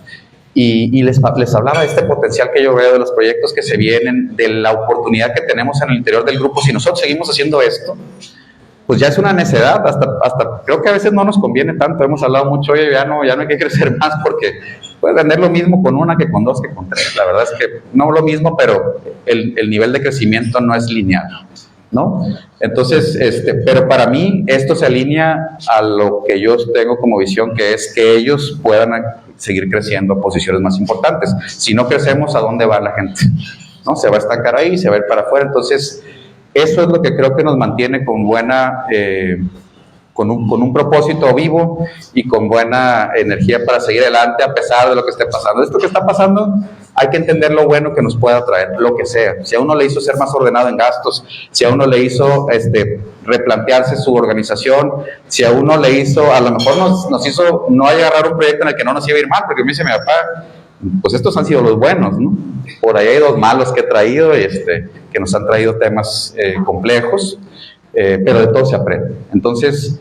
Y les hablaba de este potencial que yo veo, de los proyectos que se vienen, de la oportunidad que tenemos en el interior del grupo. Si nosotros seguimos haciendo esto, pues ya es una necedad, hasta creo que a veces no nos conviene tanto. Hemos hablado mucho, oye, ya no hay que crecer más, porque puedes vender lo mismo con una que con dos que con tres. La verdad es que no lo mismo, pero el nivel de crecimiento no es lineal, ¿no? Entonces, pero para mí esto se alinea a lo que yo tengo como visión, que es que ellos puedan seguir creciendo a posiciones más importantes. Si no crecemos, ¿a dónde va la gente? ¿No? Se va a estancar ahí, se va a ir para afuera. Entonces, eso es lo que creo que nos mantiene con buena, con un propósito vivo y con buena energía para seguir adelante a pesar de lo que esté pasando. Esto que está pasando, hay que entender lo bueno que nos pueda traer, lo que sea. Si a uno le hizo ser más ordenado en gastos, si a uno le hizo replantearse su organización, si a uno le hizo, a lo mejor nos hizo no agarrar un proyecto en el que no nos iba a ir mal, porque me dice mi papá, pues estos han sido los buenos, ¿no? Por ahí hay dos malos que he traído, que nos han traído temas complejos, pero de todo se aprende. Entonces,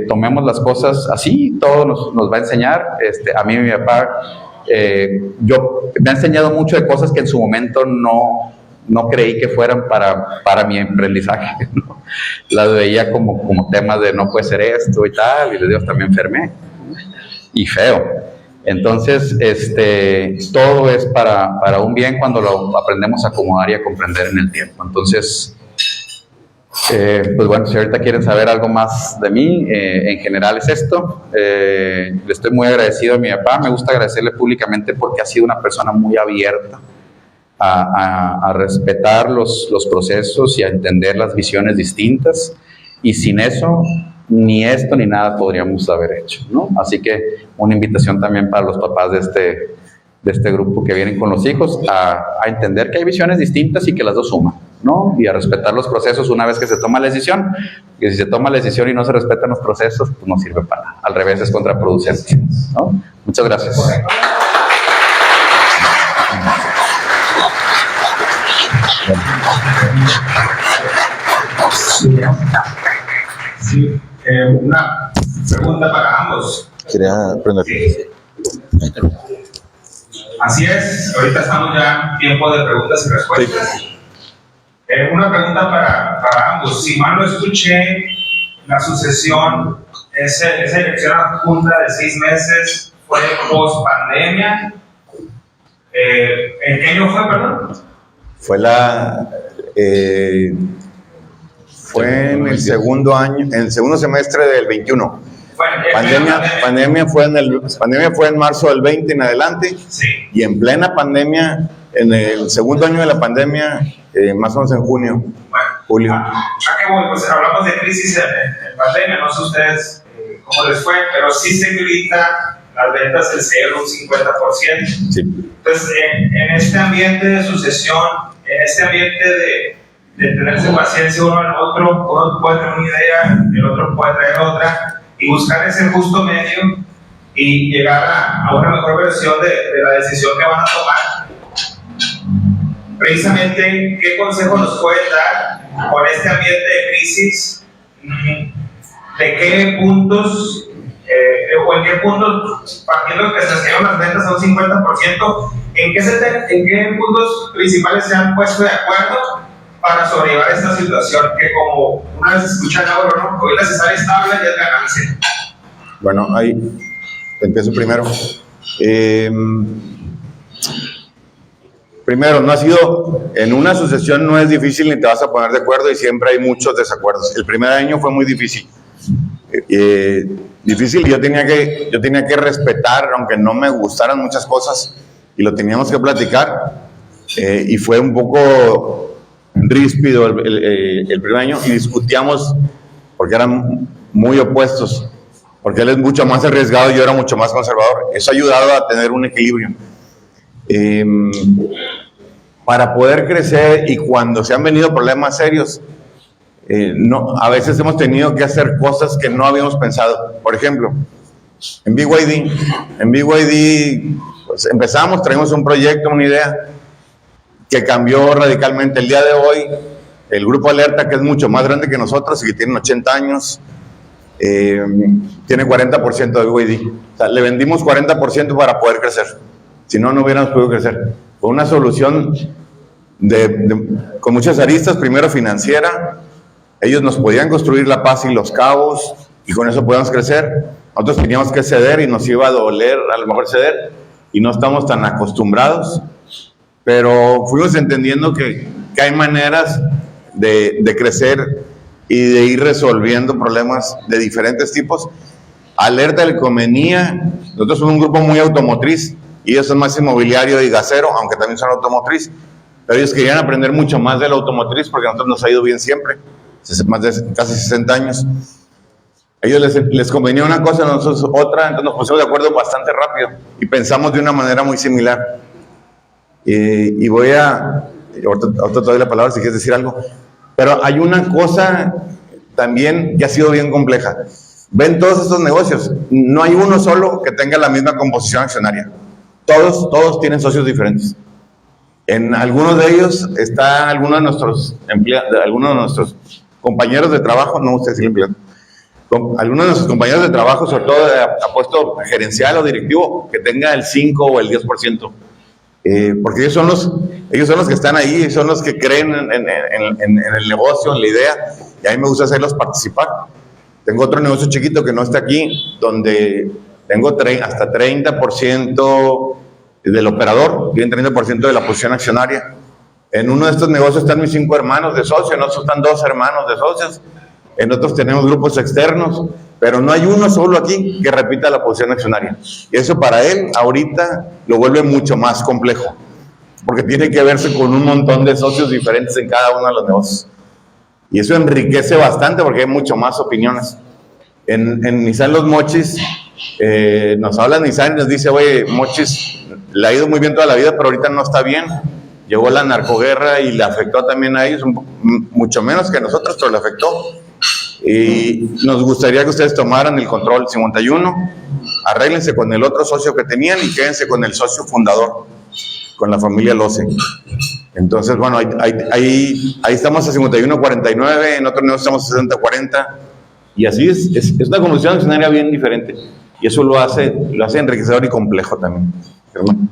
tomemos las cosas así, todo nos va a enseñar. A mí mi papá me ha enseñado mucho de cosas que en su momento no creí que fueran para mi aprendizaje, ¿no? Las veía como temas de no puede ser esto y tal, y les digo, hasta me enfermé, y feo. Entonces, todo es para un bien cuando lo aprendemos a acomodar y a comprender en el tiempo. Entonces, pues bueno, si ahorita quieren saber algo más de mí, en general es esto. Le estoy muy agradecido a mi papá. Me gusta agradecerle públicamente porque ha sido una persona muy abierta a respetar los procesos y a entender las visiones distintas. Y sin eso, ni esto ni nada podríamos haber hecho, ¿no? Así que una invitación también para los papás de este grupo que vienen con los hijos a entender que hay visiones distintas y que las dos suman, ¿no? Y a respetar los procesos una vez que se toma la decisión. Y si se toma la decisión y no se respetan los procesos, pues no sirve para nada. Al revés, es contraproducente, ¿no? Muchas gracias. Sí, una pregunta para ambos. Quería aprender. Sí. Así es, ahorita estamos ya en tiempo de preguntas y respuestas. Sí. Una pregunta para ambos. Si mal no escuché, la sucesión, esa dirección adjunta de 6 meses fue post pandemia. ¿En qué año fue, perdón? Fue en el segundo año, en el segundo semestre del 21. Bueno, pandemia fue en marzo del 20 en adelante. Sí. Y en plena pandemia, en el segundo año de la pandemia, más o menos en junio, julio. ¿A qué voy? Pues hablamos de crisis en pandemia, no sé ustedes cómo les fue, pero sí se grita las ventas del cierre un 50%. Sí. Entonces, en este ambiente de sucesión, en este ambiente de tenerse paciencia uno al otro, uno puede tener una idea, el otro puede traer otra, y buscar ese justo medio y llegar a una mejor versión de la decisión que van a tomar. Precisamente, ¿qué consejo nos pueden dar con este ambiente de crisis? ¿De qué puntos, o en qué puntos, partiendo de que se cayeron las ventas a un 50%, en qué puntos principales se han puesto de acuerdo para sobrellevar esta situación que, como una vez escuchan ahora, ¿no? Hoy la cesárea estable ya es ganancia? Bueno, ahí empiezo primero. Primero, no ha sido, en una sucesión no es difícil ni te vas a poner de acuerdo y siempre hay muchos desacuerdos. El primer año fue muy difícil. Difícil, yo tenía que respetar, aunque no me gustaran muchas cosas, y lo teníamos que platicar. Y fue un poco ríspido el primer año y discutíamos porque eran muy opuestos, porque él es mucho más arriesgado y yo era mucho más conservador. Eso ha ayudado a tener un equilibrio. Para poder crecer y cuando se han venido problemas serios, a veces hemos tenido que hacer cosas que no habíamos pensado. Por ejemplo, en BYD pues empezamos, traímos un proyecto, una idea que cambió radicalmente. El día de hoy, el Grupo Alerta, que es mucho más grande que nosotros y que tiene 80 años, tiene 40% de BYD. O sea, le vendimos 40% para poder crecer. Si no, no hubiéramos podido crecer. Fue una solución con muchas aristas. Primero, financiera. Ellos nos podían construir La Paz y Los Cabos y con eso podíamos crecer. Nosotros teníamos que ceder y nos iba a doler a lo mejor ceder y no estamos tan acostumbrados, pero fuimos entendiendo que hay maneras de crecer y de ir resolviendo problemas de diferentes tipos. Alerta le convenía, nosotros somos un grupo muy automotriz y ellos son más inmobiliario y gasero, aunque también son automotriz, pero ellos querían aprender mucho más de la automotriz porque a nosotros nos ha ido bien siempre, más de casi 60 años. A ellos les convenía una cosa, a nosotros otra, entonces nos pusimos de acuerdo bastante rápido y pensamos de una manera muy similar. Y ahorita te doy la palabra si quieres decir algo, pero hay una cosa también que ha sido bien compleja. Ven todos estos negocios, no hay uno solo que tenga la misma composición accionaria. Todos tienen socios diferentes. En algunos de ellos está algunos de nuestros compañeros de trabajo, no usted sí empleado, algunos de nuestros compañeros de trabajo, sobre todo a puesto gerencial o directivo, que tenga el 5 o el 10%. Porque ellos son los que están ahí, son los que creen en el negocio, en la idea, y a mí me gusta hacerlos participar. Tengo otro negocio chiquito que no está aquí, donde tengo hasta 30% del operador, tienen 30% de la posición accionaria. En uno de estos negocios están mis 5 hermanos de socios, en otros están 2 hermanos de socios, en otros tenemos grupos externos, pero no hay uno solo aquí que repita la posición accionaria. Y eso para él ahorita lo vuelve mucho más complejo, porque tiene que verse con un montón de socios diferentes en cada uno de los negocios. Y eso enriquece bastante porque hay mucho más opiniones. En Nissan Los Mochis, nos habla Nissan y nos dice, oye, Mochis le ha ido muy bien toda la vida, pero ahorita no está bien. Llegó la narcoguerra y le afectó también a ellos, mucho menos que a nosotros, pero le afectó. Y nos gustaría que ustedes tomaran el control 51, arréglense con el otro socio que tenían y quédense con el socio fundador, con la familia Lose. Entonces, bueno, ahí estamos a 51-49, en otro negocio estamos a 60-40, y así es una composición accionaria bien diferente, y eso lo hace enriquecedor y complejo también. Germán.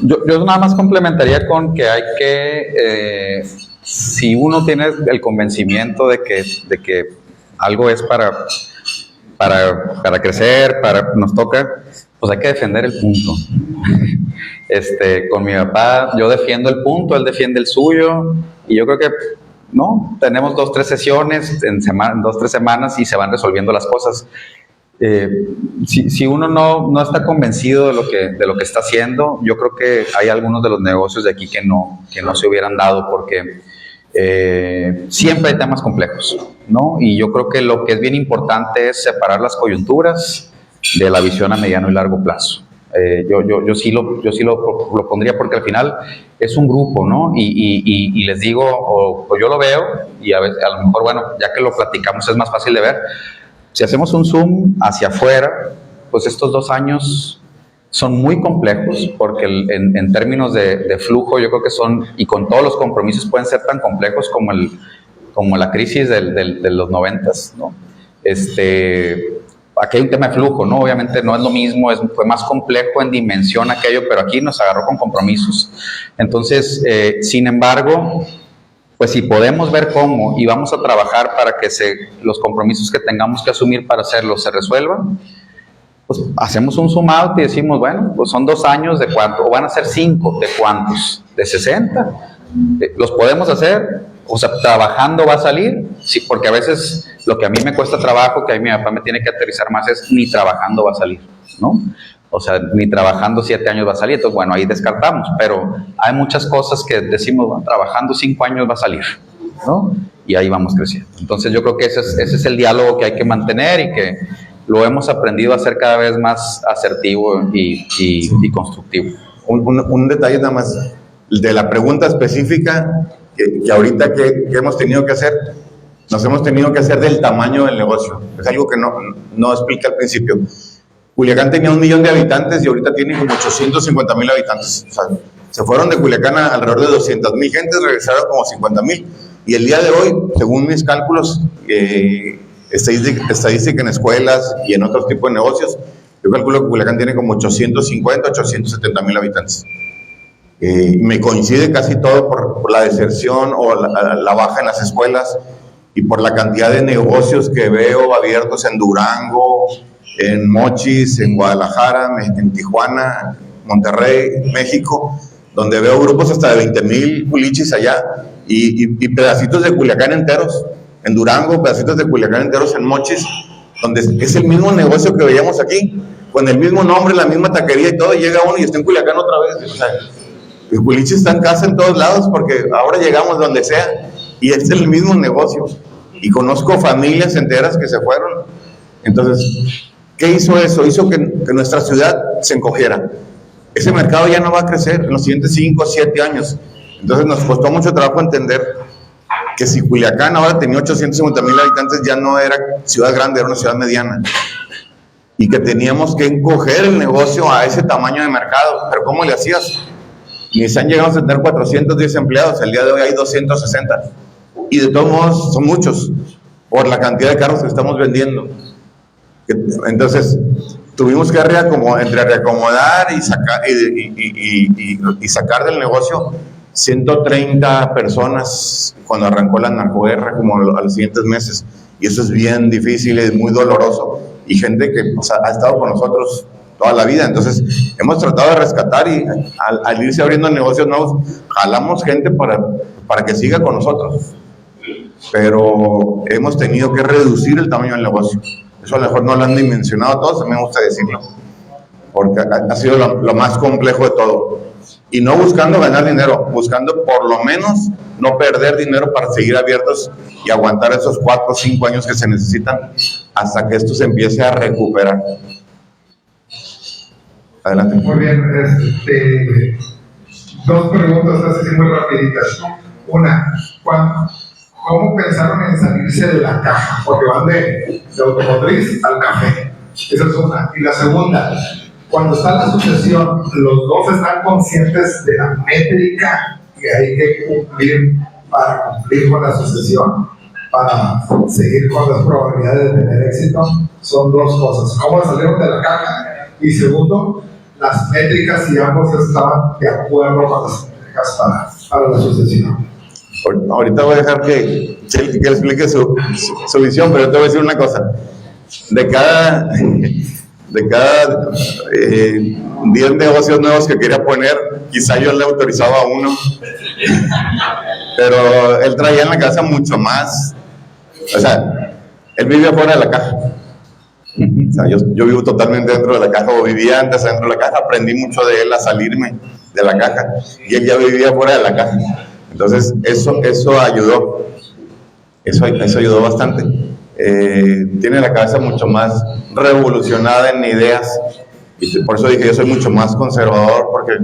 Yo nada más complementaría con que hay que, si uno tiene el convencimiento de que algo es para crecer, nos toca, pues hay que defender el punto. Con mi papá, yo defiendo el punto, él defiende el suyo, y yo creo que no, tenemos 2-3 sesiones en 2-3 semanas y se van resolviendo las cosas. Si uno no está convencido de lo que está haciendo, yo creo que hay algunos de los negocios de aquí que no se hubieran dado, porque siempre hay temas complejos, ¿no? Y yo creo que lo que es bien importante es separar las coyunturas de la visión a mediano y largo plazo. Yo sí lo pondría, porque al final es un grupo, ¿no? Y les digo, o yo lo veo, y a lo mejor, bueno, ya que lo platicamos es más fácil de ver. Si hacemos un zoom hacia afuera, pues estos 2 años son muy complejos, porque en términos de flujo yo creo que son, y con todos los compromisos pueden ser tan complejos como la crisis de los 90s, ¿no? Aquí hay un tema de flujo, ¿no? Obviamente no es lo mismo, fue más complejo en dimensión aquello, pero aquí nos agarró con compromisos. Entonces, sin embargo, pues si podemos ver cómo y vamos a trabajar para que los compromisos que tengamos que asumir para hacerlo se resuelvan, pues hacemos un zoom out y decimos, bueno, pues son 2 años de cuánto, o van a ser 5, ¿de cuántos? ¿De 60? ¿Los podemos hacer? O sea, ¿trabajando va a salir? Sí, porque a veces lo que a mí me cuesta trabajo, que a mí mi papá me tiene que aterrizar más, es ni trabajando va a salir, ¿no? O sea, ni trabajando 7 años va a salir. Entonces, bueno, ahí descartamos. Pero hay muchas cosas que decimos, bueno, trabajando 5 años va a salir, ¿no? Y ahí vamos creciendo. Entonces, yo creo que ese es el diálogo que hay que mantener y que lo hemos aprendido a hacer cada vez más asertivo y constructivo. Un detalle nada más de la pregunta específica que ahorita que hemos tenido que hacer, nos hemos tenido que hacer del tamaño del negocio. Es algo que no expliqué al principio. Culiacán tenía 1 millón de habitantes y ahorita tiene como 850,000 habitantes. O sea, se fueron de Culiacán a alrededor de 200,000 gentes, regresaron como 50,000. Y el día de hoy, según mis cálculos, estadística en escuelas y en otros tipos de negocios, yo calculo que Culiacán tiene como 850, 870,000 habitantes. Me coincide casi todo por la deserción o la baja en las escuelas y por la cantidad de negocios que veo abiertos en Durango, en Mochis, en Guadalajara, en Tijuana, Monterrey, México, donde veo grupos hasta de 20,000 culichis allá y pedacitos de Culiacán enteros, en Durango, pedacitos de Culiacán enteros en Mochis, donde es el mismo negocio que veíamos aquí, con el mismo nombre, la misma taquería y todo, llega uno y está en Culiacán otra vez. O sea, el culichi está en casa en todos lados porque ahora llegamos donde sea y es el mismo negocio. Y conozco familias enteras que se fueron. Entonces, ¿qué hizo eso? Hizo que nuestra ciudad se encogiera. Ese mercado ya no va a crecer en los siguientes 5 o 7 años. Entonces nos costó mucho trabajo entender que si Culiacán ahora tenía 850,000 habitantes, ya no era ciudad grande, era una ciudad mediana. Y que teníamos que encoger el negocio a ese tamaño de mercado. ¿Pero cómo le hacías? Nissan llegamos a tener 410 empleados, el día de hoy hay 260. Y de todos modos son muchos, por la cantidad de carros que estamos vendiendo. Entonces, tuvimos que reacomodar y sacar del negocio 130 personas cuando arrancó la narcoguerra, como a los siguientes meses. Y eso es bien difícil, es muy doloroso. Y gente que ha estado con nosotros toda la vida. Entonces, hemos tratado de rescatar y al irse abriendo negocios nuevos, jalamos gente para que siga con nosotros. Pero hemos tenido que reducir el tamaño del negocio. Eso a lo mejor no lo han dimensionado todos, a mí me gusta decirlo, porque ha sido lo más complejo de todo. Y no buscando ganar dinero, buscando por lo menos no perder dinero para seguir abiertos y aguantar esos 4 o 5 años que se necesitan hasta que esto se empiece a recuperar. Adelante. Muy bien, 2 preguntas así muy rapiditas. Una, ¿cómo pensaron en salirse de la caja? Porque van de automotriz al café. Esa es una. Y la segunda, cuando está la sucesión, ¿los dos están conscientes de la métrica que hay que cumplir para cumplir con la sucesión? Para seguir con las probabilidades de tener éxito. Son 2 cosas. ¿Cómo salieron de la caja? Y segundo, las métricas, si ambos estaban de acuerdo con las métricas para la sucesión. Ahorita voy a dejar que explique su visión, pero te voy a decir una cosa. De cada 10 negocios nuevos que quería poner, quizá yo le autorizaba a uno, pero él traía en la cabeza mucho más. O sea, él vivía fuera de la caja. O sea, yo vivo totalmente dentro de la caja, o vivía antes dentro de la caja, aprendí mucho de él a salirme de la caja, y él ya vivía fuera de la caja. Entonces, eso ayudó. Eso ayudó bastante. Tiene la cabeza mucho más revolucionada en ideas. Y por eso dije, yo soy mucho más conservador, porque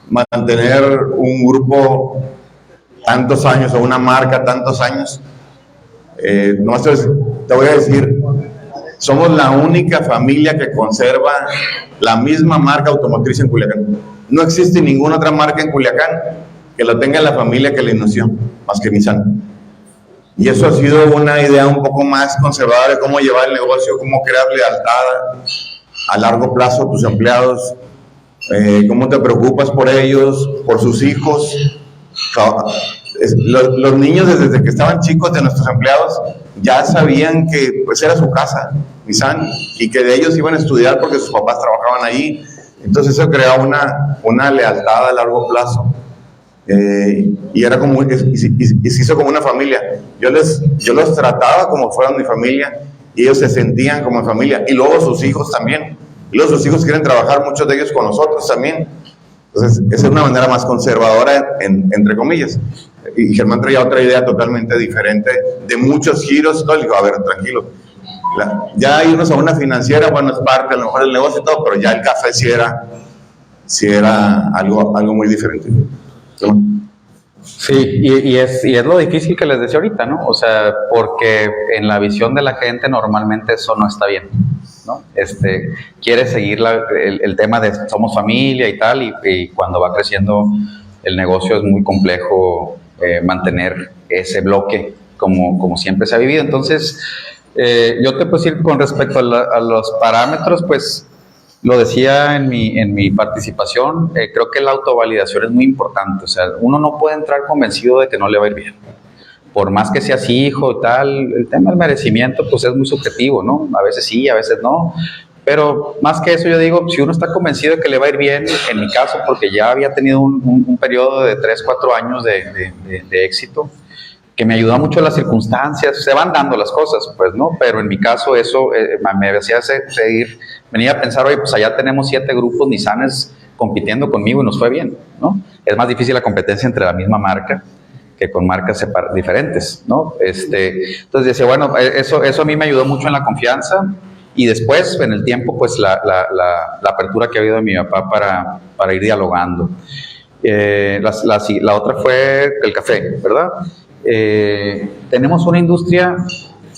mantener un grupo tantos años, o una marca tantos años, no, te voy a decir, somos la única familia que conserva la misma marca automotriz en Culiacán. No existe ninguna otra marca en Culiacán que lo tenga la familia que la inició, más que Nissan. Y eso ha sido una idea un poco más conservadora de cómo llevar el negocio, cómo crear lealtad a largo plazo a tus empleados, cómo te preocupas por ellos, por sus hijos. Los niños desde que estaban chicos de nuestros empleados ya sabían que pues era su casa, Nissan, y que de ellos iban a estudiar porque sus papás trabajaban ahí. Entonces eso creaba una lealtad a largo plazo. Y era como, y se hizo como una familia. Yo los trataba como fueran mi familia y ellos se sentían como familia, y luego sus hijos también. Y luego sus hijos quieren trabajar, muchos de ellos con nosotros también. Entonces, esa es una manera más conservadora, entre comillas. Y Germán traía otra idea totalmente diferente, de muchos giros. Todo, le digo, a ver, tranquilo. Ya irnos a una financiera, bueno, es parte a lo mejor del negocio y todo, pero ya el café sí era algo muy diferente. Sí, y es lo difícil que les decía ahorita, ¿no? O sea, porque en la visión de la gente normalmente eso no está bien, ¿no? Quiere seguir el tema de somos familia y tal, y cuando va creciendo el negocio es muy complejo mantener ese bloque como siempre se ha vivido. Entonces, yo te puedo decir con respecto a los parámetros, pues lo decía en mi participación, creo que la autovalidación es muy importante. O sea, uno no puede entrar convencido de que no le va a ir bien. Por más que seas hijo y tal, el tema del merecimiento pues es muy subjetivo, ¿no? A veces sí, a veces no. Pero más que eso yo digo, si uno está convencido de que le va a ir bien, en mi caso, porque ya había tenido un periodo de 3, 4 años de éxito, que me ayudó mucho las circunstancias, se van dando las cosas, pues, ¿no? Pero en mi caso eso me hacía seguir, venía a pensar, oye, pues allá tenemos 7 grupos Nissanes compitiendo conmigo y nos fue bien, ¿no? Es más difícil la competencia entre la misma marca que con marcas diferentes, ¿no? Entonces decía, bueno, eso a mí me ayudó mucho en la confianza y después, en el tiempo, pues la apertura que ha habido de mi papá para ir dialogando. La otra fue el café, ¿verdad? Tenemos una industria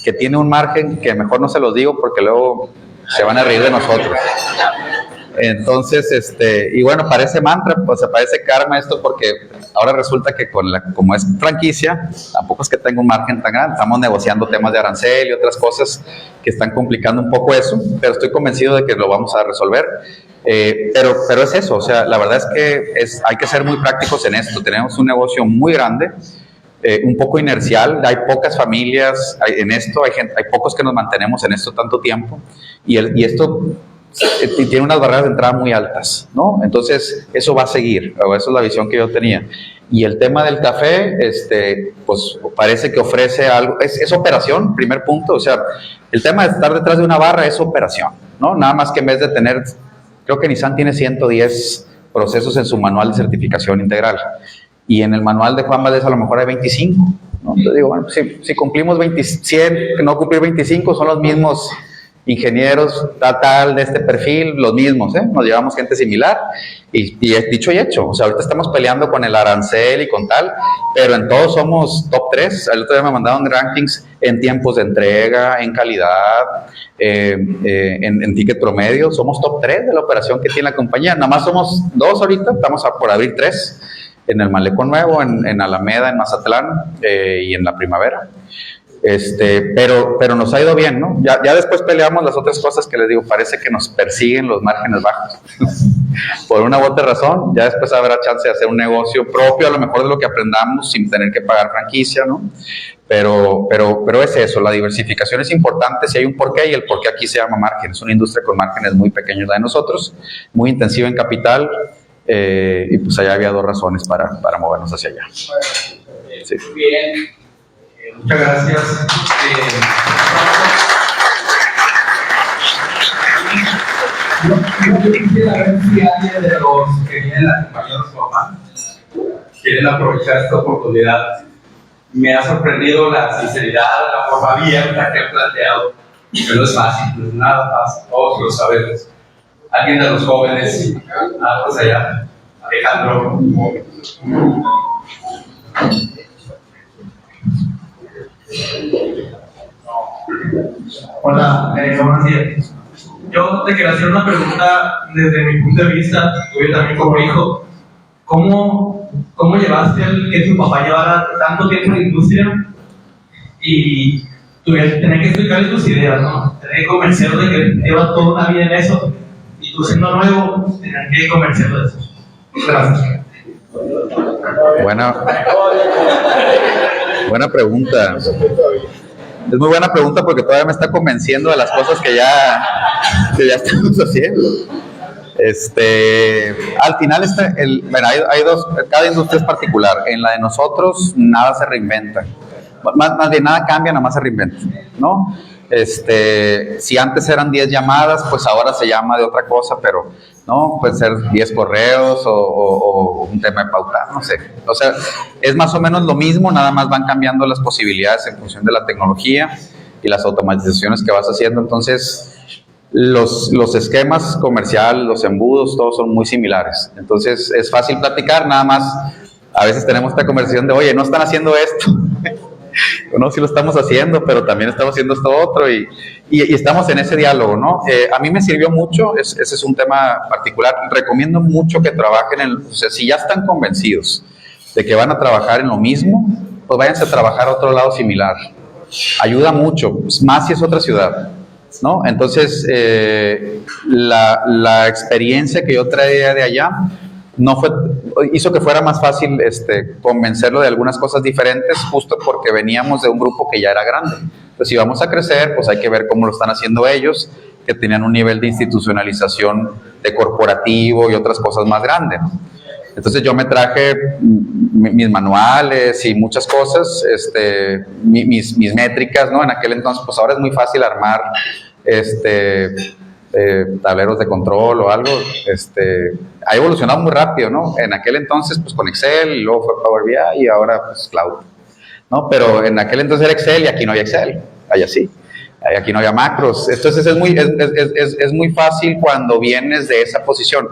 que tiene un margen que mejor no se los digo porque luego se van a reír de nosotros. Entonces, y bueno, parece mantra, pues parece karma esto, porque ahora resulta que como es franquicia, tampoco es que tenga un margen tan grande. Estamos negociando temas de arancel y otras cosas que están complicando un poco eso, pero estoy convencido de que lo vamos a resolver. Pero es eso, o sea, la verdad es que hay que ser muy prácticos en esto. Tenemos un negocio muy grande, un poco inercial, hay pocas familias en esto, hay pocos que nos mantenemos en esto tanto tiempo, y esto tiene unas barreras de entrada muy altas, ¿no? Entonces, eso va a seguir, o esa es la visión que yo tenía. Y el tema del café, pues parece que ofrece algo, es operación, primer punto, o sea, el tema de estar detrás de una barra es operación, ¿no? Nada más que en vez de tener, creo que Nissan tiene 110 procesos en su manual de certificación integral, y en el manual de Juan Valdez a lo mejor hay 25, ¿no? Entonces digo, bueno, si cumplimos 100, no cumplir 25, son los mismos ingenieros tal de este perfil, los mismos, nos llevamos gente similar, y es dicho y hecho. O sea, ahorita estamos peleando con el arancel y con tal, pero en todos somos top 3. El otro día me mandaron rankings en tiempos de entrega, en calidad, en ticket promedio. Somos top 3 de la operación que tiene la compañía. Nada más somos 2 ahorita, estamos por abrir 3 en el Malecón Nuevo, en Alameda, en Mazatlán, y en La Primavera. Pero nos ha ido bien, ¿no? Ya después peleamos las otras cosas que les digo, parece que nos persiguen los márgenes bajos. Por una u otra razón, ya después habrá chance de hacer un negocio propio, a lo mejor de lo que aprendamos, sin tener que pagar franquicia, ¿no? Pero es eso, la diversificación es importante, si hay un porqué, y el porqué aquí se llama margen. Es una industria con márgenes muy pequeños la de nosotros, muy intensiva en capital, y pues allá había 2 razones para movernos hacia allá. Sí. Muy bien. Muchas gracias. Yo quisiera ver si alguien de los que vienen a acompañar a su papá quieren aprovechar esta oportunidad. Me ha sorprendido la sinceridad, la forma abierta que ha planteado, que no es fácil, no es nada fácil, todos lo sabemos. Alguien de los jóvenes, pues allá, Alejandro. Hola, buenos días. Yo te quería hacer una pregunta desde mi punto de vista, yo también como hijo. ¿Cómo llevaste el que tu papá llevara tanto tiempo en la industria y tuvieras que tener que explicarle tus ideas, ¿no? Tener que convencerlo de que lleva toda una vida en eso y tú siendo nuevo, tener que convencerlo de eso? Gracias. Buena pregunta. Es muy buena pregunta porque todavía me está convenciendo de las cosas que ya estamos haciendo. Al final hay dos, cada industria es particular. En la de nosotros nada se reinventa. Más bien nada cambia, nada más se reinventa, ¿no? Si antes eran 10 llamadas, pues ahora se llama de otra cosa, pero no, pueden ser 10 correos o un tema de pauta, no sé. O sea, es más o menos lo mismo, nada más van cambiando las posibilidades en función de la tecnología y las automatizaciones que vas haciendo. Entonces, los esquemas comerciales, los embudos, todos son muy similares. Entonces, es fácil platicar, nada más. A veces tenemos esta conversación de, oye, no están haciendo esto. No, sí lo estamos haciendo, pero también estamos haciendo esto otro y estamos en ese diálogo, ¿no? A mí me sirvió mucho, ese es un tema particular. Recomiendo mucho que trabajen o sea, si ya están convencidos de que van a trabajar en lo mismo, pues váyanse a trabajar a otro lado similar. Ayuda mucho, más si es otra ciudad, ¿no? Entonces, la experiencia que yo traía de allá hizo que fuera más fácil convencerlo de algunas cosas diferentes, justo porque veníamos de un grupo que ya era grande. Entonces, si vamos a crecer, pues hay que ver cómo lo están haciendo ellos, que tenían un nivel de institucionalización de corporativo y otras cosas más grandes. Entonces, yo me traje mis manuales y muchas cosas, mis métricas, ¿no? En aquel entonces, pues ahora es muy fácil armar tableros de control o algo, ha evolucionado muy rápido, ¿no? En aquel entonces, pues con Excel, y luego fue Power BI y ahora pues Cloud, ¿no? Pero en aquel entonces era Excel y aquí no había Excel, allá sí, aquí no había macros. Entonces es muy fácil cuando vienes de esa posición.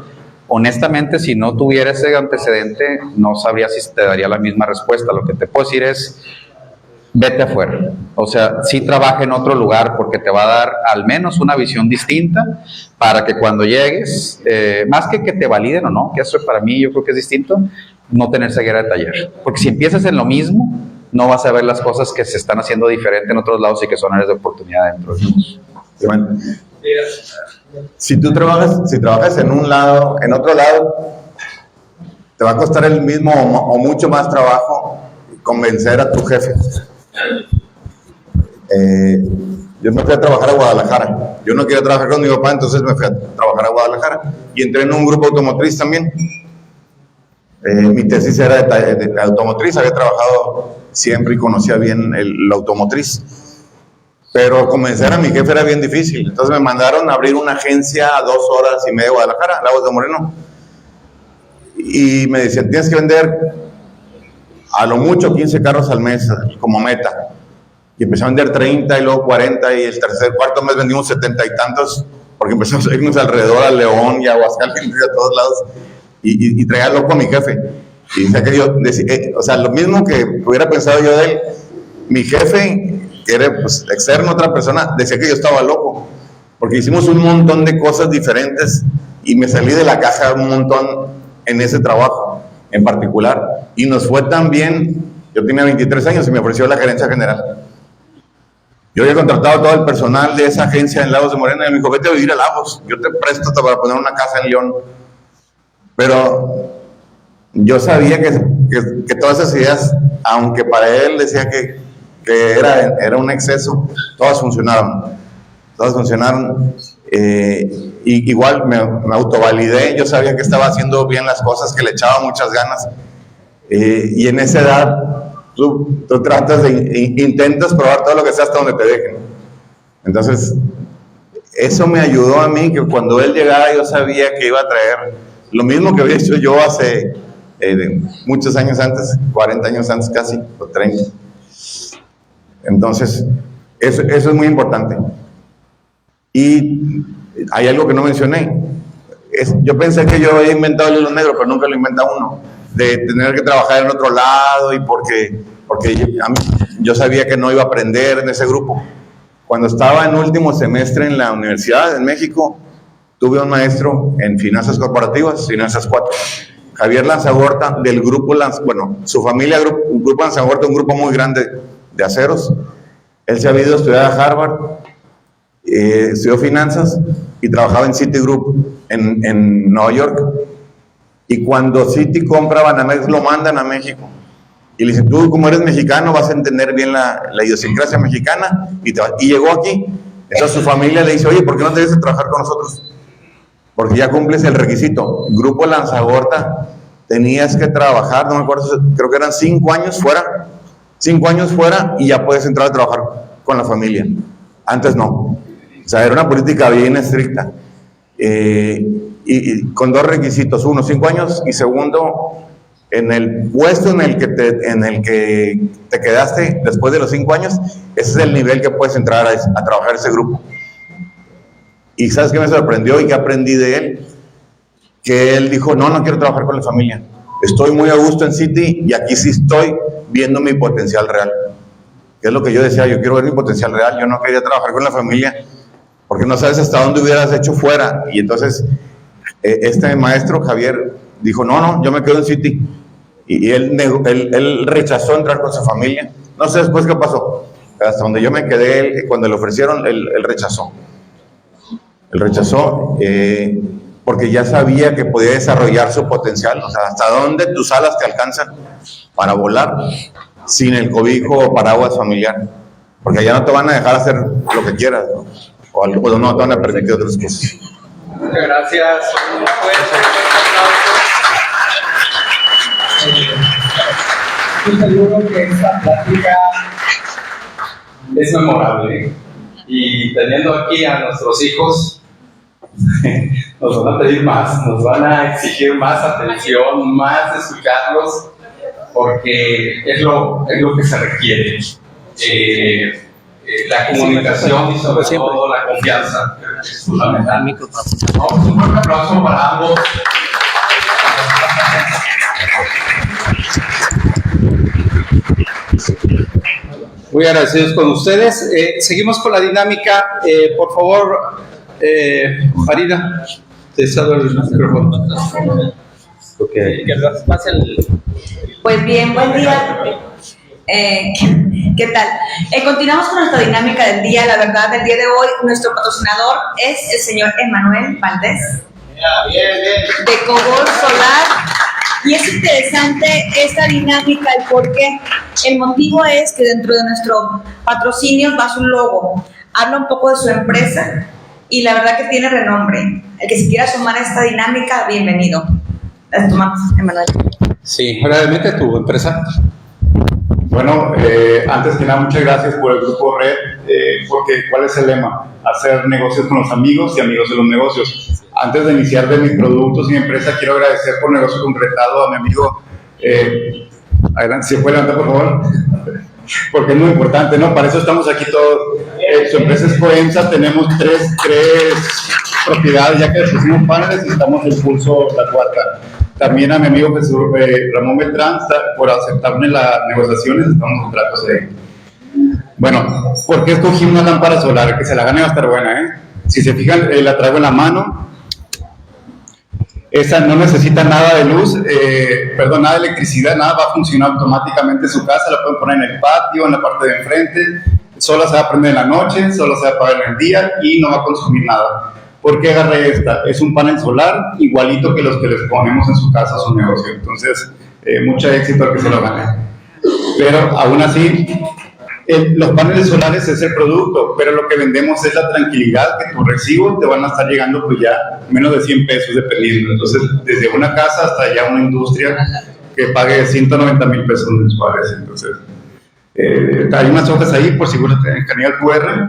Honestamente, si no tuviera ese antecedente, no sabría si te daría la misma respuesta. Lo que te puedo decir es, vete afuera. O sea, sí trabaja en otro lugar porque te va a dar al menos una visión distinta para que cuando llegues, más que te validen o no, que eso para mí yo creo que es distinto, no tener ceguera de taller. Porque si empiezas en lo mismo, no vas a ver las cosas que se están haciendo diferente en otros lados y que son áreas de oportunidad dentro de ellos. Si trabajas en un lado, en otro lado, te va a costar el mismo o mucho más trabajo convencer a tu jefe. Yo me fui a trabajar a Guadalajara. Yo no quería trabajar con mi papá, entonces me fui a trabajar a Guadalajara y entré en un grupo automotriz también. Mi tesis era de automotriz, había trabajado siempre y conocía bien la automotriz. Pero convencer a mi jefe era bien difícil. Entonces me mandaron a abrir una agencia a 2 horas y media de Guadalajara, Lagos de Moreno. Y me decían, tienes que vender a lo mucho 15 carros al mes como meta. Y empecé a vender 30 y luego 40 y el cuarto mes vendimos 70 y tantos porque empezamos a irnos alrededor a León y a Aguascalientes y a todos lados. Y traía loco a mi jefe. Y decía que yo, o sea, lo mismo que hubiera pensado yo de él, mi jefe, que era pues, externo, otra persona, decía que yo estaba loco, porque hicimos un montón de cosas diferentes y me salí de la caja un montón en ese trabajo en particular. Y nos fue tan bien, yo tenía 23 años y me ofreció la gerencia general. Yo había contratado todo el personal de esa agencia en Lagos de Moreno y me dijo, vete a vivir a Lagos, yo te presto para poner una casa en León. Pero yo sabía que todas esas ideas, aunque para él decía que era un exceso, todas funcionaron. Y igual me autovalidé, yo sabía que estaba haciendo bien las cosas, que le echaba muchas ganas. Y en esa edad, tú tratas intentas probar todo lo que sea hasta donde te dejen. Entonces, eso me ayudó a mí, que cuando él llegara yo sabía que iba a traer lo mismo que había hecho yo hace muchos años antes, 40 años antes casi, o 30. Entonces, eso es muy importante. Y hay algo que no mencioné. Yo pensé que yo había inventado el hilo negro, pero nunca lo inventa uno. De tener que trabajar en otro lado y porque yo sabía que no iba a aprender en ese grupo. Cuando estaba en último semestre en la universidad en México, tuve un maestro en finanzas corporativas, finanzas 4, Javier Lanzagorta, del grupo su familia, grupo Lanzagorta, un grupo muy grande de aceros. Él se había ido a estudiar a Harvard, estudió finanzas y trabajaba en Citigroup en Nueva York. Y cuando Citi compra Banamex, lo mandan a México. Y le dicen, tú como eres mexicano vas a entender bien la idiosincrasia mexicana. Y llegó aquí. Entonces su familia le dice, oye, ¿por qué no te vienes a trabajar con nosotros? Porque ya cumples el requisito. Grupo Lanzagorta, tenías que trabajar, no me acuerdo, creo que eran 5 años fuera. 5 años fuera y ya puedes entrar a trabajar con la familia. Antes no. O sea, era una política bien estricta. Y con dos requisitos: uno, 5 años, y segundo, en el puesto en el que te quedaste después de los 5 años, ese es el nivel que puedes entrar a trabajar ese grupo. Y ¿sabes qué me sorprendió y qué aprendí de él? Que él dijo: no quiero trabajar con la familia. Estoy muy a gusto en City y aquí sí estoy viendo mi potencial real. Que es lo que yo decía, yo quiero ver mi potencial real. Yo no quería trabajar con la familia porque no sabes hasta dónde hubieras hecho fuera. Y entonces este maestro Javier dijo: no, yo me quedo en City. Y él rechazó entrar con su familia. No sé después qué pasó. Hasta donde yo me quedé, cuando le ofrecieron, él rechazó. Él rechazó porque ya sabía que podía desarrollar su potencial. O sea, hasta dónde tus alas te alcanzan para volar sin el cobijo o paraguas familiar. Porque allá no te van a dejar hacer lo que quieras, ¿no? O no te van a permitir otras cosas. Muchas gracias. Un fuerte aplauso. Estoy seguro que esta plática es memorable. Y teniendo aquí a nuestros hijos, nos van a pedir más, nos van a exigir más atención, más escucharlos, porque es lo que se requiere. La comunicación y sobre todo la confianza es fundamental. Vamos, un fuerte aplauso para ambos. Muy agradecidos con ustedes. Seguimos con la dinámica. Por favor, Farida, te cedo el micrófono. Okay. Que nos pase el... Pues bien, buen día. ¿Qué tal? Continuamos con nuestra dinámica del día. La verdad, el día de hoy, nuestro patrocinador es el señor Emanuel Valdés, de Cobol Solar. Y es interesante esta dinámica, el por qué. El motivo es que dentro de nuestro patrocinio va su logo. Habla un poco de su empresa y la verdad que tiene renombre. El que se quiera sumar a esta dinámica, bienvenido. Las tomamos, Emanuel. Sí, brevemente tu empresa. Bueno, antes que nada, muchas gracias por el Grupo Red, porque ¿cuál es el lema? Hacer negocios con los amigos y amigos de los negocios. Antes de iniciar de mis productos y mi empresa, quiero agradecer por negocio concretado a mi amigo, adelante, si puede levantar por favor, porque es muy importante, ¿no? Para eso estamos aquí todos. Su empresa es Coensa, tenemos tres propiedades, ya que pusimos paneles y estamos en pulso la cuarta. También a mi amigo Jesús, Ramón Beltrán, por aceptarme las negociaciones, estamos en tratos de... Bueno, ¿por qué escogí una lámpara solar? Que se la gane va a estar buena, ¿eh? Si se fijan, la traigo en la mano. Esa no necesita nada de luz, nada de electricidad, nada, va a funcionar automáticamente en su casa, la pueden poner en el patio, en la parte de enfrente, solo se va a prender en la noche, solo se va a apagar en el día y no va a consumir nada. ¿Por qué agarré esta? Es un panel solar igualito que los que les ponemos en su casa a su negocio, entonces mucho éxito al que se lo gane. Pero aún así, los paneles solares es el producto, pero lo que vendemos es la tranquilidad que tus recibos te van a estar llegando pues ya menos de 100 pesos dependiendo. Entonces, desde una casa hasta ya una industria que pague 190,000 pesos mensuales. Entonces, hay unas hojas ahí por si gustan escanear el QR.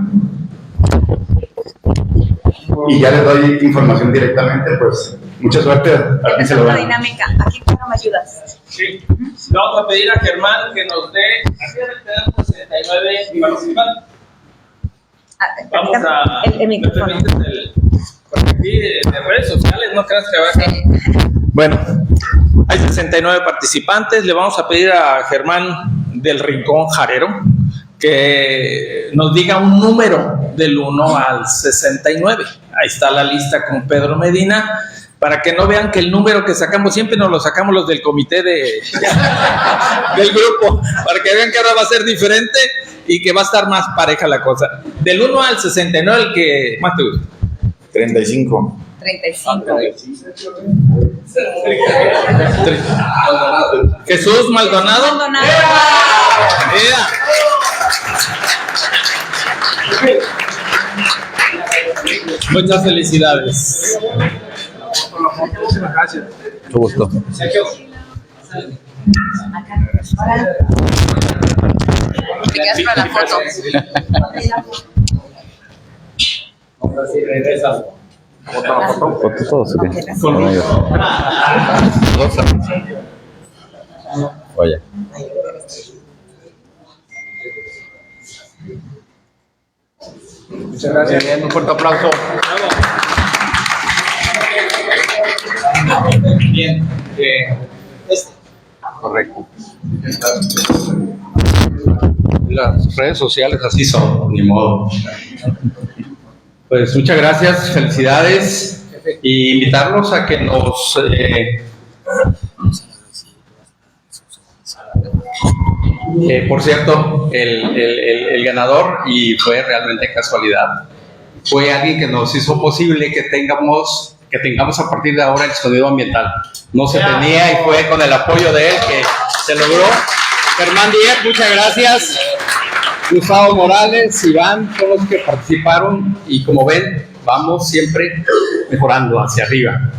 Y ya les doy información directamente, pues mucha suerte, aquí se lo dan. Dinámica, aquí cómo me ayudas. Sí. Vamos a pedir a Germán que nos dé, aquí tenemos 69 participantes. Vamos a... el micrófono. Porque aquí de redes sociales no creas que va a ser. Bueno, hay 69 participantes, le vamos a pedir a Germán del Rincón Jarero que nos diga un número del 1 al 69. Ahí está la lista con Pedro Medina, para que no vean que el número que sacamos siempre nos lo sacamos los del comité del grupo, para que vean que ahora va a ser diferente y que va a estar más pareja la cosa. Del 1 al 69, el que más te gusta. 35. 35. Jesús Maldonado. Muchas felicidades. Mucho gusto. Te quedas para la foto. Ahora sí, regresa. Foto todos, Ok, ¿sí? gracias. Con ellos. Oye. Muchas gracias. Bien, un fuerte aplauso. Bien. Correcto. Las redes sociales así son, ni modo. Pues muchas gracias, felicidades y invitarlos a que nos por cierto, el ganador, y fue realmente casualidad, fue alguien que nos hizo posible que tengamos a partir de ahora el sonido ambiental. No se tenía y fue con el apoyo de él que se logró. Germán Díaz, muchas gracias. Gustavo Morales, Iván, todos los que participaron, y como ven, vamos siempre mejorando hacia arriba.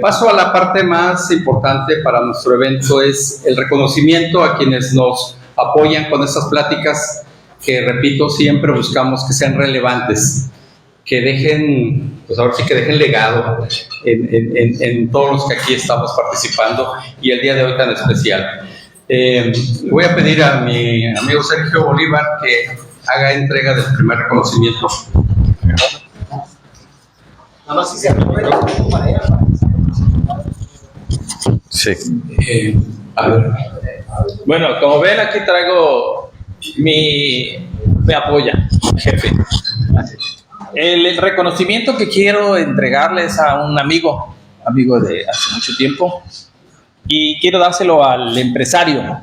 Paso a la parte más importante para nuestro evento, es el reconocimiento a quienes nos apoyan con estas pláticas que, repito, siempre buscamos que sean relevantes, que dejen, pues ahora sí que dejen legado en todos los que aquí estamos participando, y el día de hoy tan especial. Voy a pedir a mi amigo Sergio Bolívar que haga entrega del primer reconocimiento. Nada más si se Sí. A ver. Bueno, como ven, aquí traigo me apoya, jefe. El reconocimiento que quiero entregarles a un amigo de hace mucho tiempo, y quiero dárselo al empresario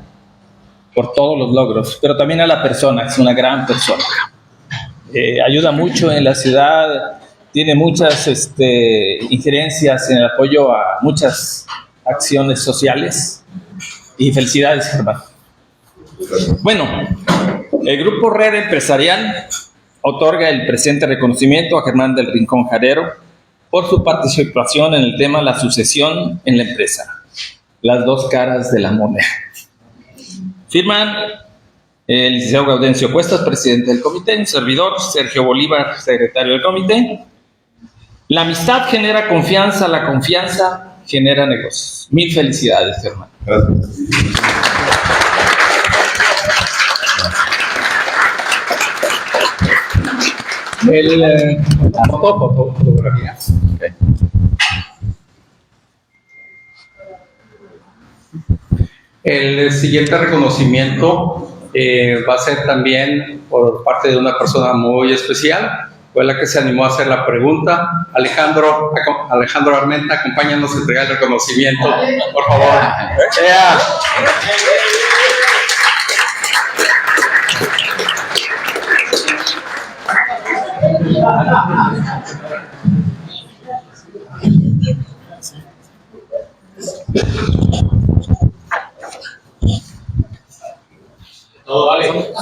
por todos los logros, pero también a la persona, es una gran persona. Ayuda mucho en la ciudad, tiene muchas injerencias en el apoyo a muchas acciones sociales, y felicidades, Germán. Bueno, el Grupo Red Empresarial otorga el presente reconocimiento a Germán del Rincón Jarero por su participación en el tema La sucesión en la empresa, las dos caras de la moneda. Firman el licenciado Gaudencio Cuestas, presidente del comité, un servidor, Sergio Bolívar, secretario del comité. La amistad genera confianza, la confianza genera negocios. Mil felicidades, Germán. Gracias. Fotografía. Okay. El siguiente reconocimiento va a ser también por parte de una persona muy especial. Fue la que se animó a hacer la pregunta. Alejandro Armenta, acompáñanos a entregar el reconocimiento, por favor. Todo vale.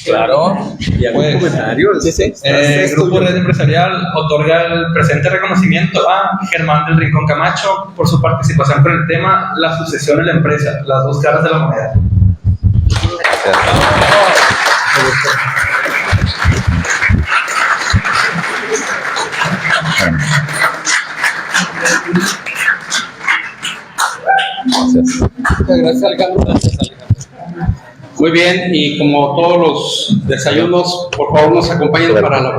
Claro. El Grupo Red Empresarial otorga el presente reconocimiento a Germán del Rincón Camacho por su participación con el tema La sucesión en la empresa, las dos caras de la moneda. Gracias. Gracias, Alejandro. Muy bien, y como todos los desayunos, por favor nos acompañen para la